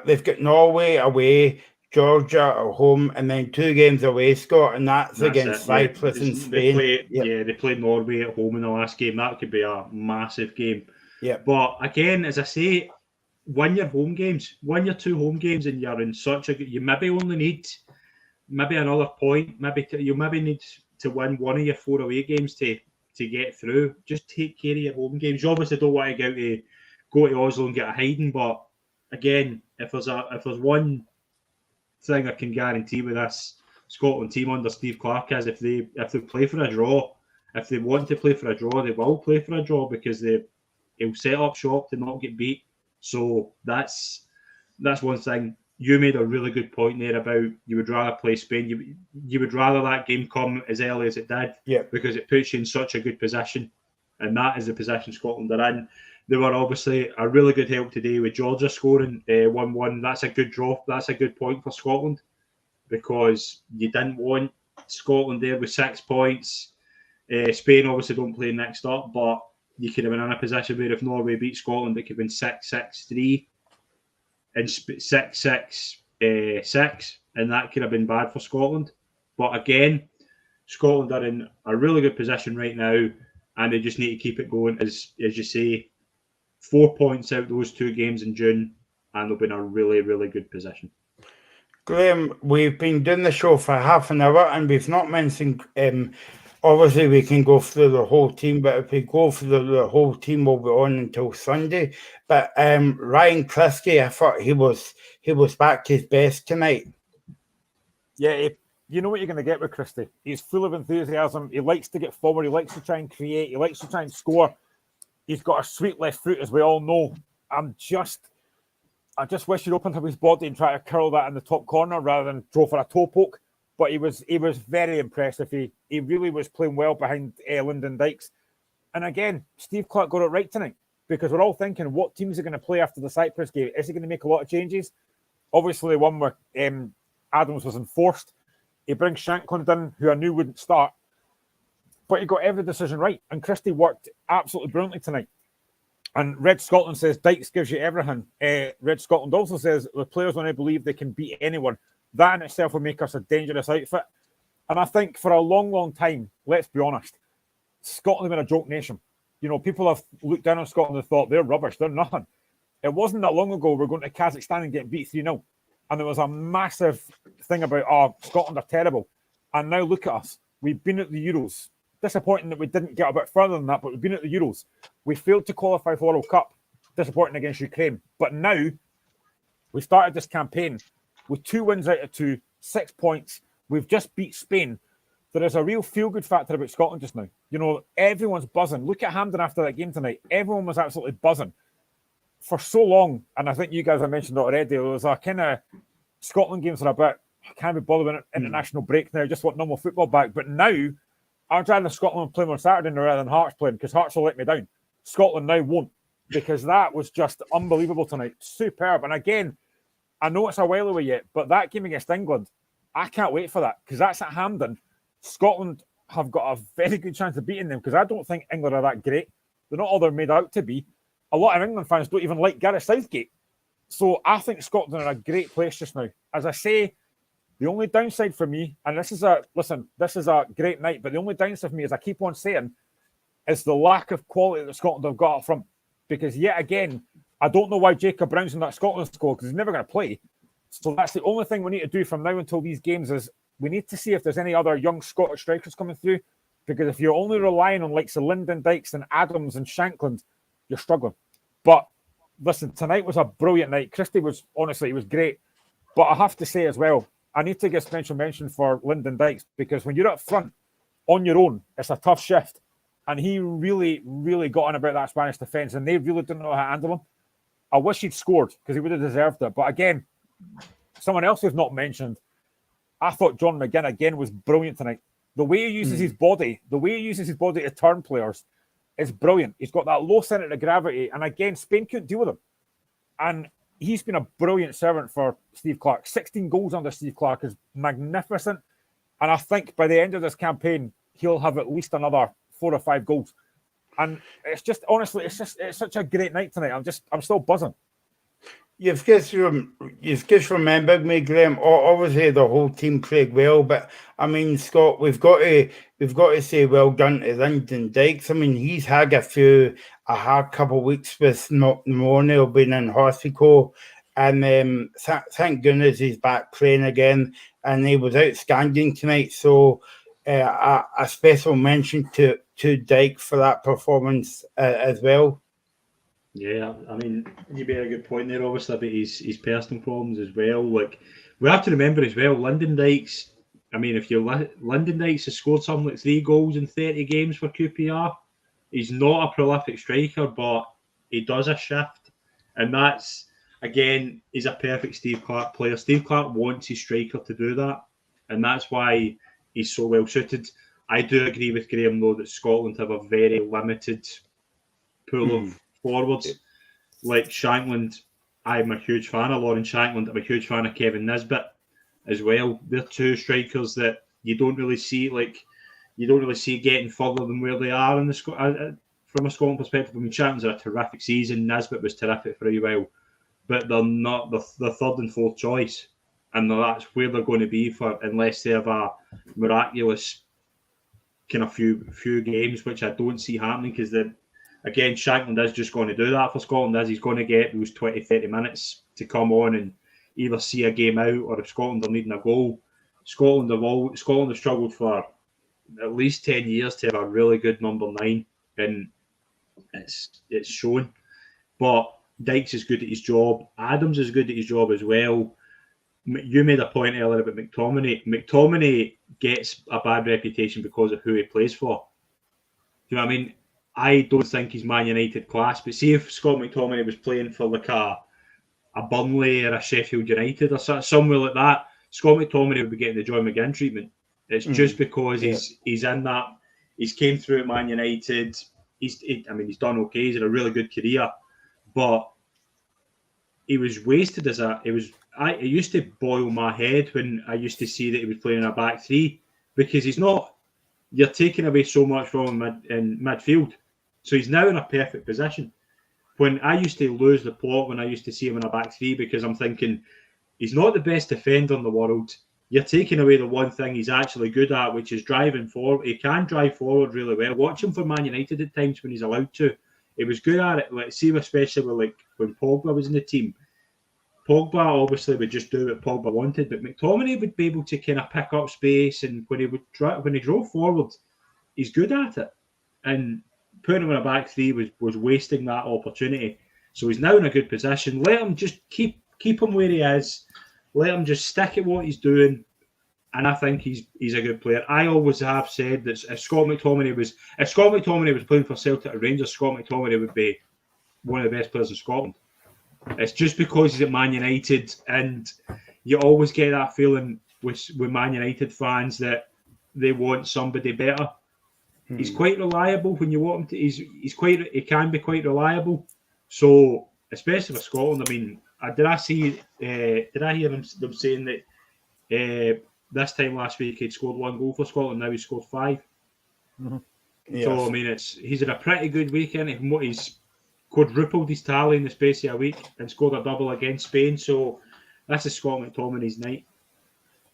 they've got Norway away, Georgia at home, and then 2 games away, Scott, and that's against Cyprus and Spain. They played Norway at home in the last game. That could be a massive game. Yeah. But again, as I say, win your 2 home games, and you're in such a. You maybe only need another point. You need to win one of your 4 away games to get through. Just take care of your home games. You obviously don't want to go to Oslo and get a hiding, but again, if there's one thing I can guarantee with this Scotland team under Steve Clarke is if they play for a draw, if they want to play for a draw, they will play for a draw because he'll set up shop to not get beat. So that's one thing. You made a really good point there about you would rather play Spain. You would rather that game come as early as it did, because it puts you in such a good position, and that is the position Scotland are in. They were obviously a really good help today with Georgia scoring 1-1. That's a good draw. That's a good point for Scotland because you didn't want Scotland there with 6 points. Spain obviously don't play next up, but you could have been in a position where if Norway beat Scotland, it could have been 6-6-3 and 6-6-6, and that could have been bad for Scotland. But again, Scotland are in a really good position right now, and they just need to keep it going. As you say, 4 points out those 2 games in June, and they'll be in a really, really good position. Graham, we've been doing the show for half an hour, and we've not mentioned. Obviously, we can go through the whole team, but if we go through the whole team, we'll be on until Sunday. But Ryan Christie, I thought he was back his best tonight. Yeah, you know what you're going to get with Christie. He's full of enthusiasm. He likes to get forward. He likes to try and create. He likes to try and score. He's got a sweet left foot, as we all know. I just wish he'd opened up his body and try to curl that in the top corner rather than throw for a toe poke. But he was very impressive. He really was playing well behind Lyndon Dykes. And again, Steve Clarke got it right tonight because we're all thinking, what teams are going to play after the Cyprus game? Is he going to make a lot of changes? Obviously, the one where Adams was enforced. He brings Shankland in, who I knew wouldn't start. But he got every decision right. And Christie worked absolutely brilliantly tonight. And Red Scotland says Dykes gives you everything. Red Scotland also says the players want to believe they can beat anyone. That in itself will make us a dangerous outfit. And I think for a long, long time, let's be honest, Scotland have been a joke nation. You know, people have looked down on Scotland and thought they're rubbish, they're nothing. It wasn't that long ago we're going to Kazakhstan and getting beat 3-0. And there was a massive thing about, oh, Scotland are terrible. And now look at us. We've been at the Euros. Disappointing that we didn't get a bit further than that, but we've been at the Euros. We failed to qualify for World Cup. Disappointing against Ukraine. But now, we started this campaign with 2 wins out of 2, 6 points. We've just beat Spain. There is a real feel-good factor about Scotland just now. You know, everyone's buzzing. Look at Hampden after that game tonight. Everyone was absolutely buzzing. For so long, and I think you guys have mentioned it already, there was a kind of Scotland games are a bit, I can't be bothered with international break now, just want normal football back. But now, I'd rather Scotland play on Saturday rather than Hearts playing, because Hearts will let me down. Scotland now won't, because that was just unbelievable tonight. Superb. And again, I know it's a while away yet, but that game against England, I can't wait for that, because that's at Hampden. Scotland have got a very good chance of beating them, because I don't think England are that great. They're not all they're made out to be. A lot of England fans don't even like Gareth Southgate. So I think Scotland are in a great place just now. As I say, the only downside for me, and this is a great night, but the only downside for me, as I keep on saying, is the lack of quality that Scotland have got up front. Because yet again, I don't know why Jacob Brown's in that Scotland squad, because he's never going to play. So that's the only thing we need to do from now until these games is we need to see if there's any other young Scottish strikers coming through. Because if you're only relying on likes of Lyndon Dykes and Adams and Shankland, you're struggling. But listen, tonight was a brilliant night. Christie was, honestly, he was great. But I have to say as well, I need to give special mention for Lyndon Dykes, because when you're up front on your own, it's a tough shift. And he really, really got on about that Spanish defence, and they really didn't know how to handle him. I wish he'd scored, because he would have deserved it. But again, someone else we've not mentioned, I thought John McGinn again was brilliant tonight. The way he uses his body, to turn players is brilliant. He's got that low centre of gravity, and again, Spain couldn't deal with him. And he's been a brilliant servant for Steve Clarke. 16 goals under Steve Clarke is magnificent. And I think by the end of this campaign, he'll have at least another 4 or 5 goals. And it's just, honestly, it's such a great night tonight. I'm still buzzing. You've just remembered me, Graham. Obviously, the whole team played well, but I mean, Scott, we've got to say well done to Lyndon Dykes. I mean, he's had a hard couple of weeks with pneumonia, being in hospital, and thank goodness he's back playing again, and he was outstanding tonight. So, a special mention to Dykes for that performance as well. Yeah, I mean, you made a good point there, obviously, about his personal problems as well. Like, we have to remember as well, Lyndon Dykes, I mean, Lyndon Dykes has scored something like 3 goals in 30 games for QPR. He's not a prolific striker, but he does a shift. And that's, again, he's a perfect Steve Clarke player. Steve Clarke wants his striker to do that. And that's why he's so well suited. I do agree with Graham, though, that Scotland have a very limited pool of forwards. Like Shankland, I'm a huge fan of Lauren Shankland. I'm a huge fan of Kevin Nisbet as well. They're 2 strikers that you don't really see getting further than where they are in from a Scotland perspective. I mean, Shankland's had a terrific season. Nisbet was terrific for a while, but they're not the 3rd and 4th choice, and that's where they're going to be for unless they have a miraculous kind of few games, which I don't see happening, because again, Shankland is just going to do that for Scotland, as he's going to get those 20, 30 minutes to come on and either see a game out, or if Scotland are needing a goal. Scotland have struggled for at least 10 years to have a really good number 9, and it's shown. But Dykes is good at his job. Adams is good at his job as well. You made a point earlier about McTominay. McTominay gets a bad reputation because of who he plays for. Do you know what I mean? I don't think he's Man United class, but see if Scott McTominay was playing for like a Burnley or a Sheffield United or somewhere like that, Scott McTominay would be getting the Joy McGinn treatment. It's just because he's in that. He's came through at Man United. He's done okay. He's had a really good career, but he was wasted it used to boil my head when I used to see that he was playing in a back 3, because he's not. You're taking away so much from him in midfield. So he's now in a perfect position. When I used to lose the plot when I used to see him in a back 3, because I'm thinking he's not the best defender in the world. you're taking away the one thing he's actually good at, which is driving forward. He can drive forward really well. Watch him for Man United at times when he's allowed to. He was good at it. Let's see, especially with when Pogba was in the team. Pogba obviously would just do what Pogba wanted, but McTominay would be able to kind of pick up space, and when he drove forward, he's good at it. And putting him in a back three was wasting that opportunity. So he's now in a good position. Let him just keep him where he is. Let him just stick at what he's doing. And I think he's a good player. I always have said that if Scott McTominay was playing for Celtic or Rangers, Scott McTominay would be one of the best players in Scotland. It's just because he's at Man United, and you always get that feeling with Man United fans that they want somebody better. He's quite reliable when you want him to. He can be quite reliable. So especially for Scotland, I mean, did I hear them saying that this time last week he'd scored 1 goal for Scotland? Now he's scored 5. Mm-hmm. Yes. So I mean, he's had a pretty good weekend. He's quadrupled his tally in the space of a week and scored a double against Spain. So that's a Scott McTominay's night.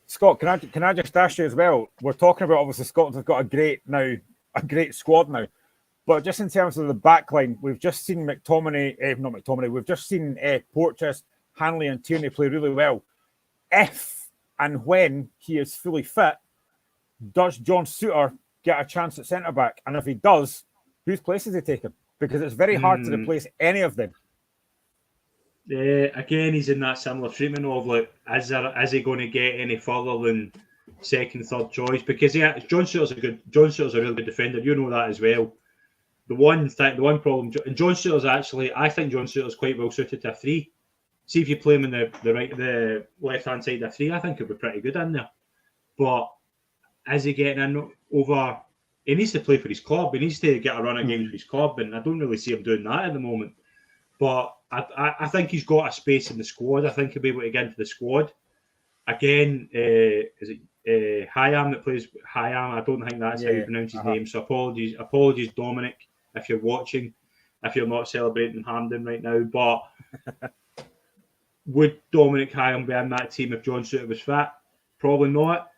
Scott, can I just ask you as well? We're talking about obviously Scotland have got a great squad now, but just in terms of the back line, we've just seen we've just seen Porteous, Hanley and Tierney play really well. If and when he is fully fit, does John Souttar get a chance at centre-back? And if he does, whose place is he taking? Because it's very hard to replace any of them. Again, he's in that similar treatment of is he going to get any further than second, third choice? Because John Souttar's a really good defender. You know that as well. The one problem, and John Souttar's I think John Souttar's quite well suited to a 3. See if you play him in the left hand side of a 3, I think he'll be pretty good in there. But is he getting in over? He needs to play for his club. He needs to get a run of games for his club, and I don't really see him doing that at the moment. But I think he's got a space in the squad. I think he'll be able to get into the squad. Again, is it Hayam that plays Hayam? I don't think that's how you pronounce his name. So apologies, Dominic, if you're watching, if you're not celebrating Hampden right now. But would Dominic Hayam be in that team if John Souttar was fit? Probably not.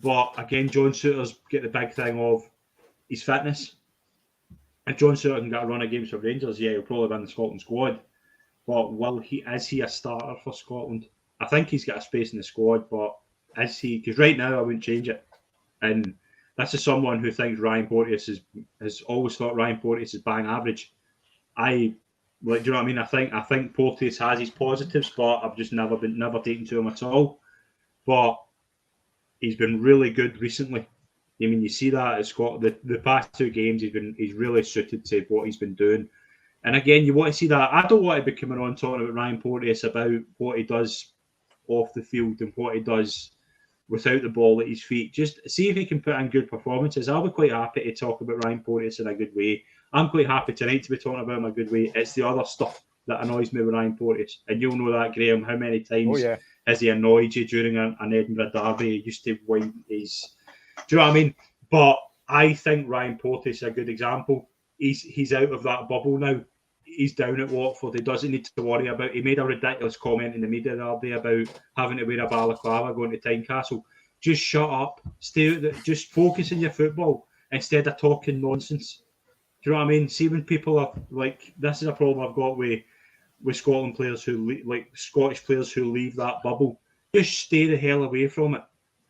But again, John Souttar's get the big thing of his fitness. If John Souttar can get a run of games for Rangers, yeah, he'll probably win the Scotland squad. But is he a starter for Scotland? I think he's got a space in the squad, but is he? Because right now I wouldn't change it. And this is someone who thinks Ryan Porteous has always thought Ryan Porteous is bang average. Do you know what I mean? I think Porteous has his positives, but I've just never taken to him at all. But he's been really good recently. I mean, you see that at Scotland. The past 2 games, he's really suited to what he's been doing. And again, you want to see that. I don't want to be coming on talking about Ryan Porteous about what he does off the field and what he does without the ball at his feet. Just see if he can put in good performances. I'll be quite happy to talk about Ryan Porteous in a good way. I'm quite happy tonight to be talking about him in a good way. It's the other stuff that annoys me with Ryan Porteous. And you'll know that, Graham, how many times has he annoyed you during an Edinburgh derby? He used to wind his... Do you know what I mean? But I think Ryan Porteous is a good example. He's out of that bubble now. He's down at Watford. He doesn't need to worry about... He made a ridiculous comment in the media the other day about having to wear a balaclava going to Tynecastle. Just shut up. Just focus on your football instead of talking nonsense. Do you know what I mean? See, when people are like... This is a problem I've got with Scotland players Scottish players who leave that bubble. Just stay the hell away from it.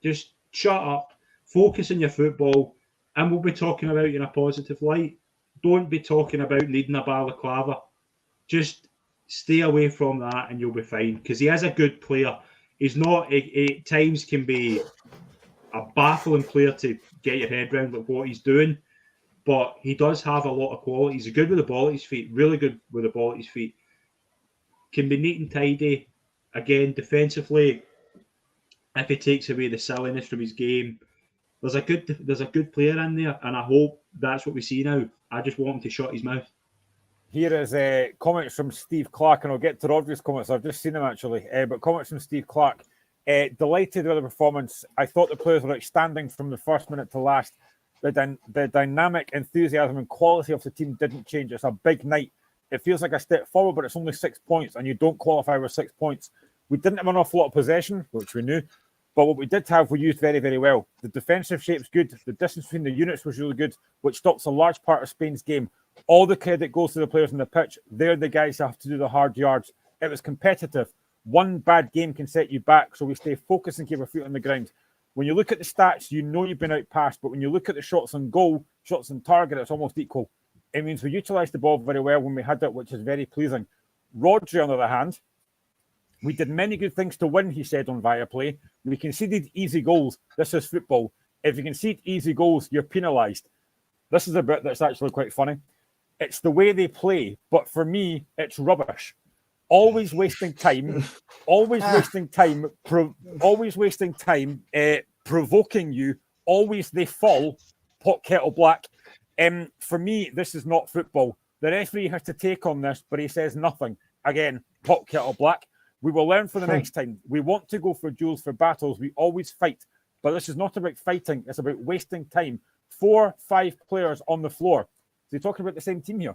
Just shut up. Focus on your football, and we'll be talking about you in a positive light. Don't be talking about needing a balaclava. Just stay away from that and you'll be fine, because he is a good player. He's not, at times can be a baffling player to get your head around like what he's doing, but he does have a lot of quality. He's good with the ball at his feet, really good with the ball at his feet. Can be neat and tidy. Again, defensively, if he takes away the silliness from his game, there's a good player in there, and I hope that's what we see now. I just want him to shut his mouth. Here is comments from Steve Clark, and I'll get to Rodri's comments. I've just seen them actually, but comments from Steve Clark. Delighted with the performance. I thought the players were outstanding from the first minute to last. The dynamic, enthusiasm, and quality of the team didn't change. It's a big night. It feels like a step forward, but it's only 6 points, and you don't qualify with 6 points. We didn't have an awful lot of possession, which we knew. But what we did have, we used very, very well. The defensive shape's good. The distance between the units was really good, which stops a large part of Spain's game. All the credit goes to the players on the pitch. They're the guys who have to do the hard yards. It was competitive. One bad game can set you back, so we stay focused and keep our feet on the ground. When you look at the stats, you know you've been outpassed. But when you look at the shots on goal, shots on target, it's almost equal. It means we utilised the ball very well when we had it, which is very pleasing. Rodri, on the other hand, we did many good things to win, he said on Viaplay. We conceded easy goals. This is football. If you concede easy goals, you're penalised. This is a bit that's actually quite funny. It's the way they play, but for me, it's rubbish. Always wasting time, provoking you. Always they fall, pot kettle black. For me, this is not football. The referee has to take on this, but he says nothing. Again, pot kettle black. We will learn for the next time. We want to go for duels, for battles. We always fight. But this is not about fighting. It's about wasting time. 4-5 players on the floor. So you're talking about the same team here.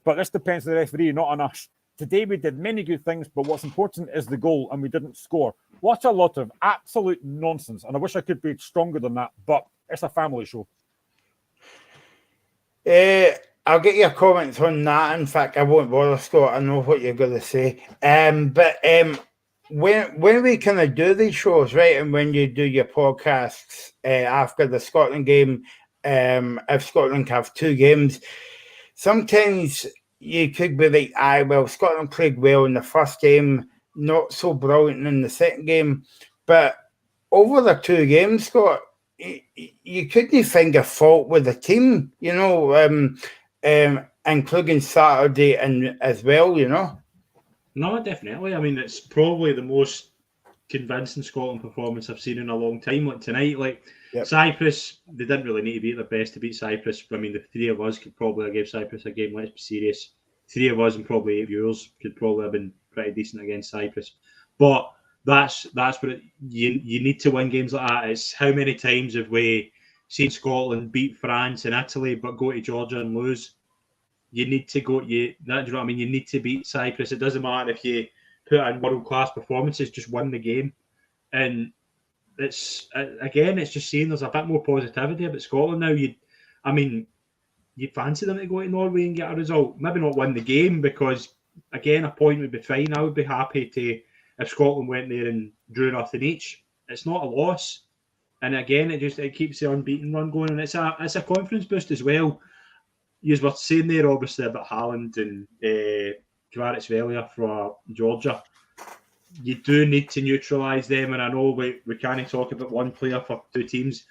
But this depends on the referee, not on us. Today we did many good things, but what's important is the goal, and we didn't score. What a lot of absolute nonsense. And I wish I could be stronger than that, but it's a family show. I'll get your comments on that. In fact, I won't bother, Scott. I know what you're going to say. But when we kind of do these shows, right, and when you do your podcasts after the Scotland game, if Scotland have 2 games, sometimes you could be like, well, Scotland played well in the first game, not so brilliant in the second game. But over the 2 games, Scott, you couldn't find a fault with the team, you know, including Saturday and as well, you know. No, definitely. I mean, it's probably the most convincing Scotland performance I've seen in a long time. Like tonight, Cyprus, they didn't really need to be at their best to beat Cyprus. I mean, the 3 of us could probably have gave Cyprus a game. Let's be serious. 3 of us and probably 8 viewers could probably have been pretty decent against Cyprus. But that's what you need to win games like that. It's how many times have we seen Scotland beat France and Italy, but go to Georgia and lose? You need to go. Do you know what I mean? You need to beat Cyprus. It doesn't matter if you put in world-class performances, just win the game. And it's just saying there's a bit more positivity about Scotland now. You'd fancy them to go to Norway and get a result. Maybe not win the game because, again, a point would be fine. I would be happy to if Scotland went there and drew nothing each. It's not a loss. And again, it keeps the unbeaten run going, and it's a confidence boost as well. You were saying there, obviously, about Haaland and Kvaratskhelia for Georgia. You do need to neutralise them, and I know we can't talk about one player for 2 teams.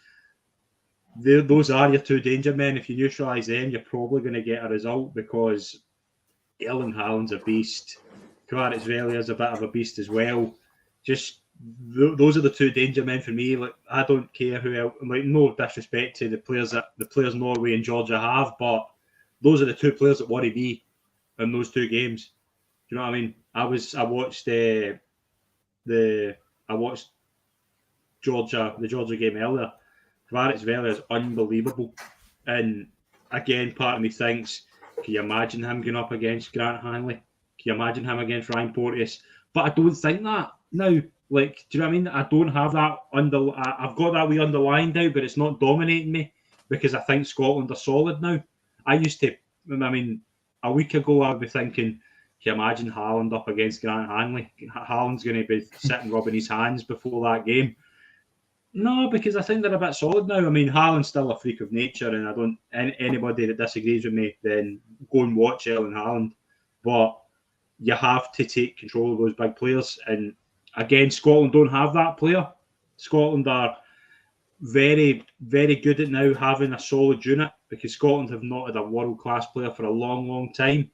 Those are your 2 danger men. If you neutralise them, you're probably going to get a result because Erling Haaland's a beast. Kvaratskhelia is a bit of a beast as well. Just those are the 2 danger men for me. Like, I don't care who else. Like, no disrespect to the players Norway and Georgia have, but those are the 2 players that worry me in those 2 games. Do you know what I mean? I watched the Georgia game earlier. Kvaratskhelia is unbelievable, and again, part of me thinks, can you imagine him going up against Grant Hanley? Can you imagine him against Ryan Porteous? But I don't think that now. Like, do you know what I mean? I don't have that I've got that wee underlying doubt, but it's not dominating me because I think Scotland are solid now. A week ago, I'd be thinking, can you imagine Haaland up against Grant Hanley? Haaland's going to be sitting rubbing his hands before that game. No, because I think they're a bit solid now. I mean, Haaland's still a freak of nature, and anybody that disagrees with me, then go and watch Erling Haaland. But you have to take control of those big players. And again, Scotland don't have that player. Scotland are very, very good at now having a solid unit because Scotland have not had a world-class player for a long, long time.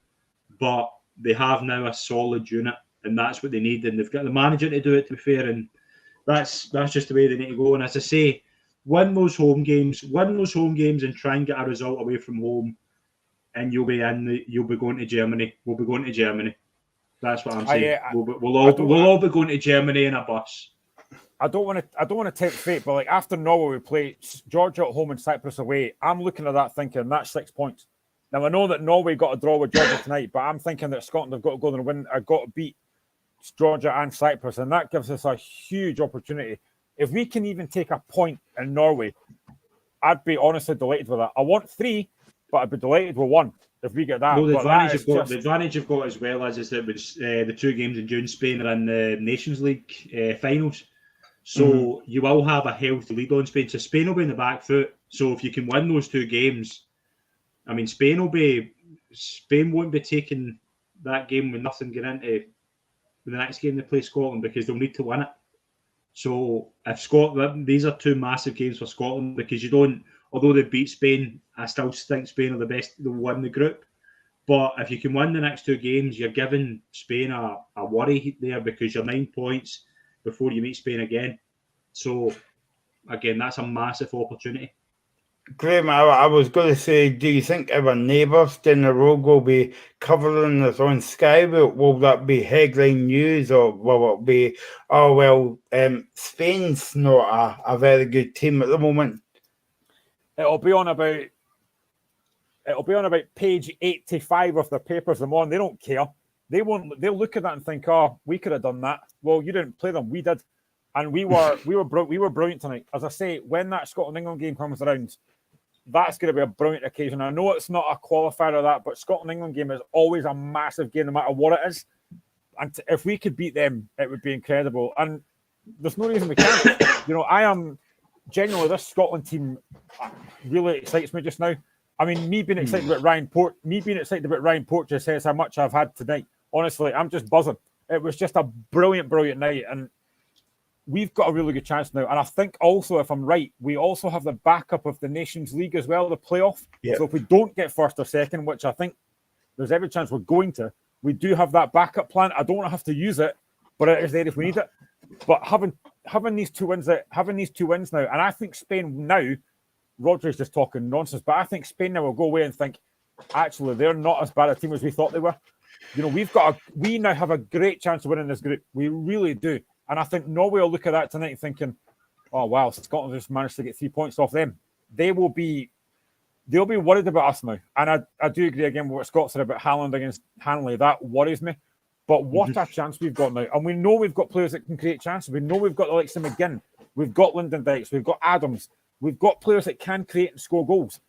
But they have now a solid unit, and that's what they need. And they've got the manager to do it, to be fair. And that's just the way they need to go. And as I say, win those home games and try and get a result away from home, and you'll be going to Germany. We'll be going to Germany. That's what I'm saying. We'll all be going to Germany in a bus. I don't want to tempt fate, but like after Norway, we play Georgia at home and Cyprus away. I'm looking at that thinking that's 6 points. Now I know that Norway got a draw with Georgia tonight, but I'm thinking that Scotland have got to go and win. I've got to beat Georgia and Cyprus, and that gives us a huge opportunity. If we can even take a point in Norway, I'd be honestly delighted with that. I want 3, but I'd be delighted with 1 if we get that. Well, the But advantage you've got as well is that the 2 games in June, Spain are in the Nations League finals. So you will have a healthy lead on Spain. So Spain will be in the back foot. So if you can win those 2 games, I mean, Spain won't be taking that game with nothing getting into the next game they play Scotland, because they'll need to win it. So if Scotland, these are 2 massive games for Scotland, because you don't, although they beat Spain, I still think Spain are the best, they'll win the group. But if you can win the next 2 games, you're giving Spain a worry there, because you're 9 points before you meet Spain again. So again, that's a massive opportunity. Graham, I was going to say, do you think our neighbours down the road will be covering this on Sky? Will that be headline news, or will it be, oh, well, Spain's not a very good team at the moment? It'll be on about page 85 of their papers. Them on. They don't care. They'll look at that and think, oh, we could have done that. Well, you didn't play them. We did. And we were brilliant tonight. As I say, when that Scotland-England game comes around, that's going to be a brilliant occasion. I know it's not a qualifier of that, but Scotland-England game is always a massive game, no matter what it is. And if we could beat them, it would be incredible. And there's no reason we can't. I am genuinely, this Scotland team really excites me just now. I mean, me being excited about Ryan Port just says how much I've had tonight. Honestly, I'm just buzzing. It was just a brilliant, brilliant night. And we've got a really good chance now. And I think also, if I'm right, we also have the backup of the Nations League as well, the playoff. Yep. So if we don't get first or second, which I think there's every chance we're going to, we do have that backup plan. I don't want to have to use it, but it is there if we need it. But having these 2 wins now, and I think Spain now, Roger's just talking nonsense, but I think Spain now will go away and think, actually, they're not as bad a team as we thought they were. We now have a great chance of winning this group. We really do. And I think Norway will look at that tonight thinking, oh, wow, Scotland just managed to get 3 points off them. They'll be worried about us now. And I do agree again with what Scott said about Haaland against Hanley. That worries me. But what a chance we've got now. And we know we've got players that can create chances. We know we've got the likes of McGinn. We've got Lyndon Dykes. We've got Adams. We've got players that can create and score goals.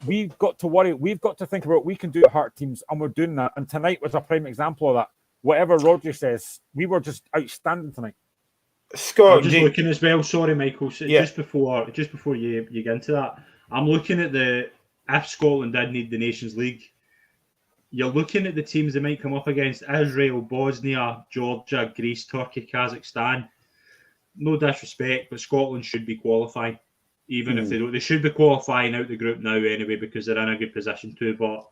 We've got to worry. We've got to think about what we can do at hard teams, and we're doing that. And tonight was a prime example of that. Whatever Roger says, we were just outstanding tonight. Scott, I'm just looking as well. Sorry, Michael. So just before you get into that, I'm looking at if Scotland did need the Nations League, you're looking at the teams they might come up against: Israel, Bosnia, Georgia, Greece, Turkey, Kazakhstan. No disrespect, but Scotland should be qualifying. Even if they don't, they should be qualifying out the group now anyway, because they're in a good position to. But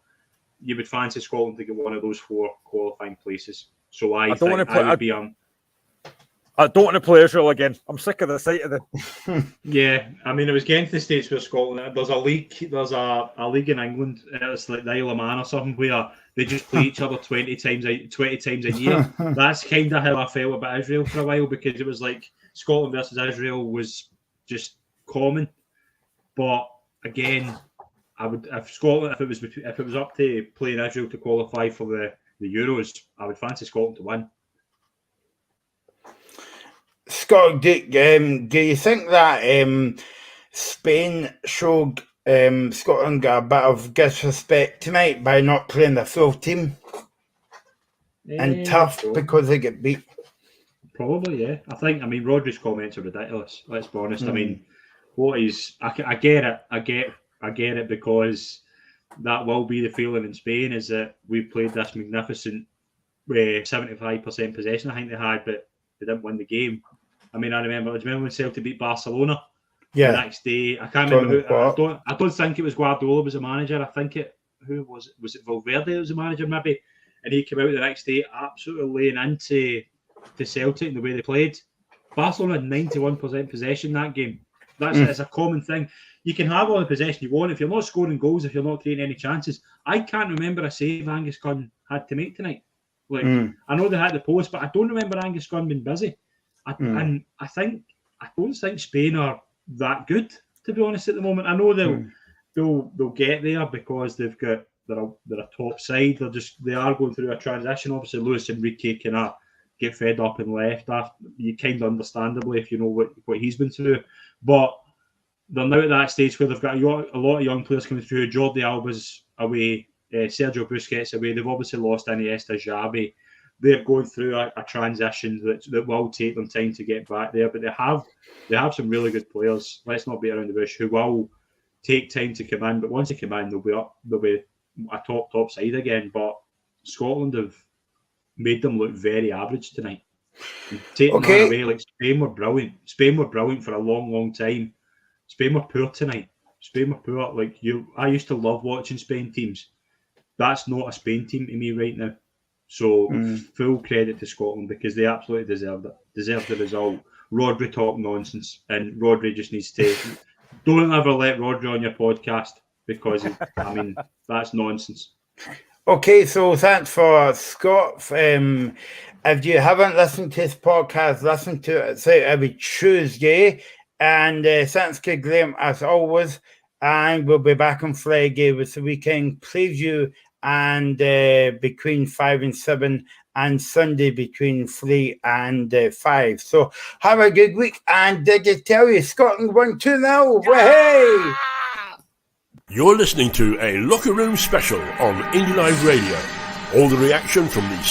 you would fancy Scotland to get one of those 4 qualifying places. So I don't want to play Israel again. I'm sick of the sight of them. Yeah, I mean, it was getting to the states where Scotland. There's a league in England. It's like the Isle of Man or something, where they just play each other 20 times a year. That's kind of how I felt about Israel for a while, because it was like Scotland versus Israel was just common. But again, I would, if it was up to playing Israel to qualify for the Euros, I would fancy Scotland to win. Scott, do you think that Spain showed Scotland a bit of disrespect tonight by not playing the full team and tough because they get beat? Probably, yeah. I mean, Rodri's comments are ridiculous. Let's be honest. I mean, I get it, because that will be the feeling in Spain, is that we played this magnificent 75% possession, I think they had, but they didn't win the game. I mean, I remember when Celtic beat Barcelona. Yeah. The next day, I can't remember who. I don't think it was Guardiola was the manager. I think who was it Valverde that was the manager maybe, and he came out the next day absolutely laying into Celtic and the way they played. Barcelona had 91% possession that game. That's a common thing. You can have all the possession you want if you're not scoring goals, if you're not creating any chances. I can't remember a save Angus Gunn had to make tonight. I know they had the post, but I don't remember Angus Gunn being busy. And I don't think Spain are that good, to be honest, at the moment. I know they'll get there because they're a top side. They are going through a transition. Obviously, Luis Enrique kind of get fed up and left. After, you kind of understandably, if you know what he's been through. But they're now at that stage where they've got a lot of young players coming through. Jordi Alba's away, Sergio Busquets away. They've obviously lost Iniesta, Xavi. They're going through a transition that will take them time to get back there. But they have some really good players. Let's not beat around the bush. Who will take time to come in, but once they come in, they'll be a top side again. But Scotland have made them look very average tonight. And taking that away, like Spain were brilliant. Spain were brilliant for a long time. Spain were poor tonight. Spain were poor. I used to love watching Spain teams. That's not a Spain team to me right now. So full credit to Scotland because they absolutely deserved it. Deserved the result. Rodri talked nonsense, and Rodri just needs to. Don't ever let Rodri on your podcast because that's nonsense. Okay, so thanks for Scott. If you haven't listened to this podcast, listen to it. It's out every Tuesday. And thanks to Graham as always. And we'll be back on Friday with the weekend preview and between 5 and 7 and Sunday between 3 and 5. So have a good week. And did I tell you Scotland won 2-0? Hey! You're listening to a Locker Room special on Indie Live Radio. All the reaction from the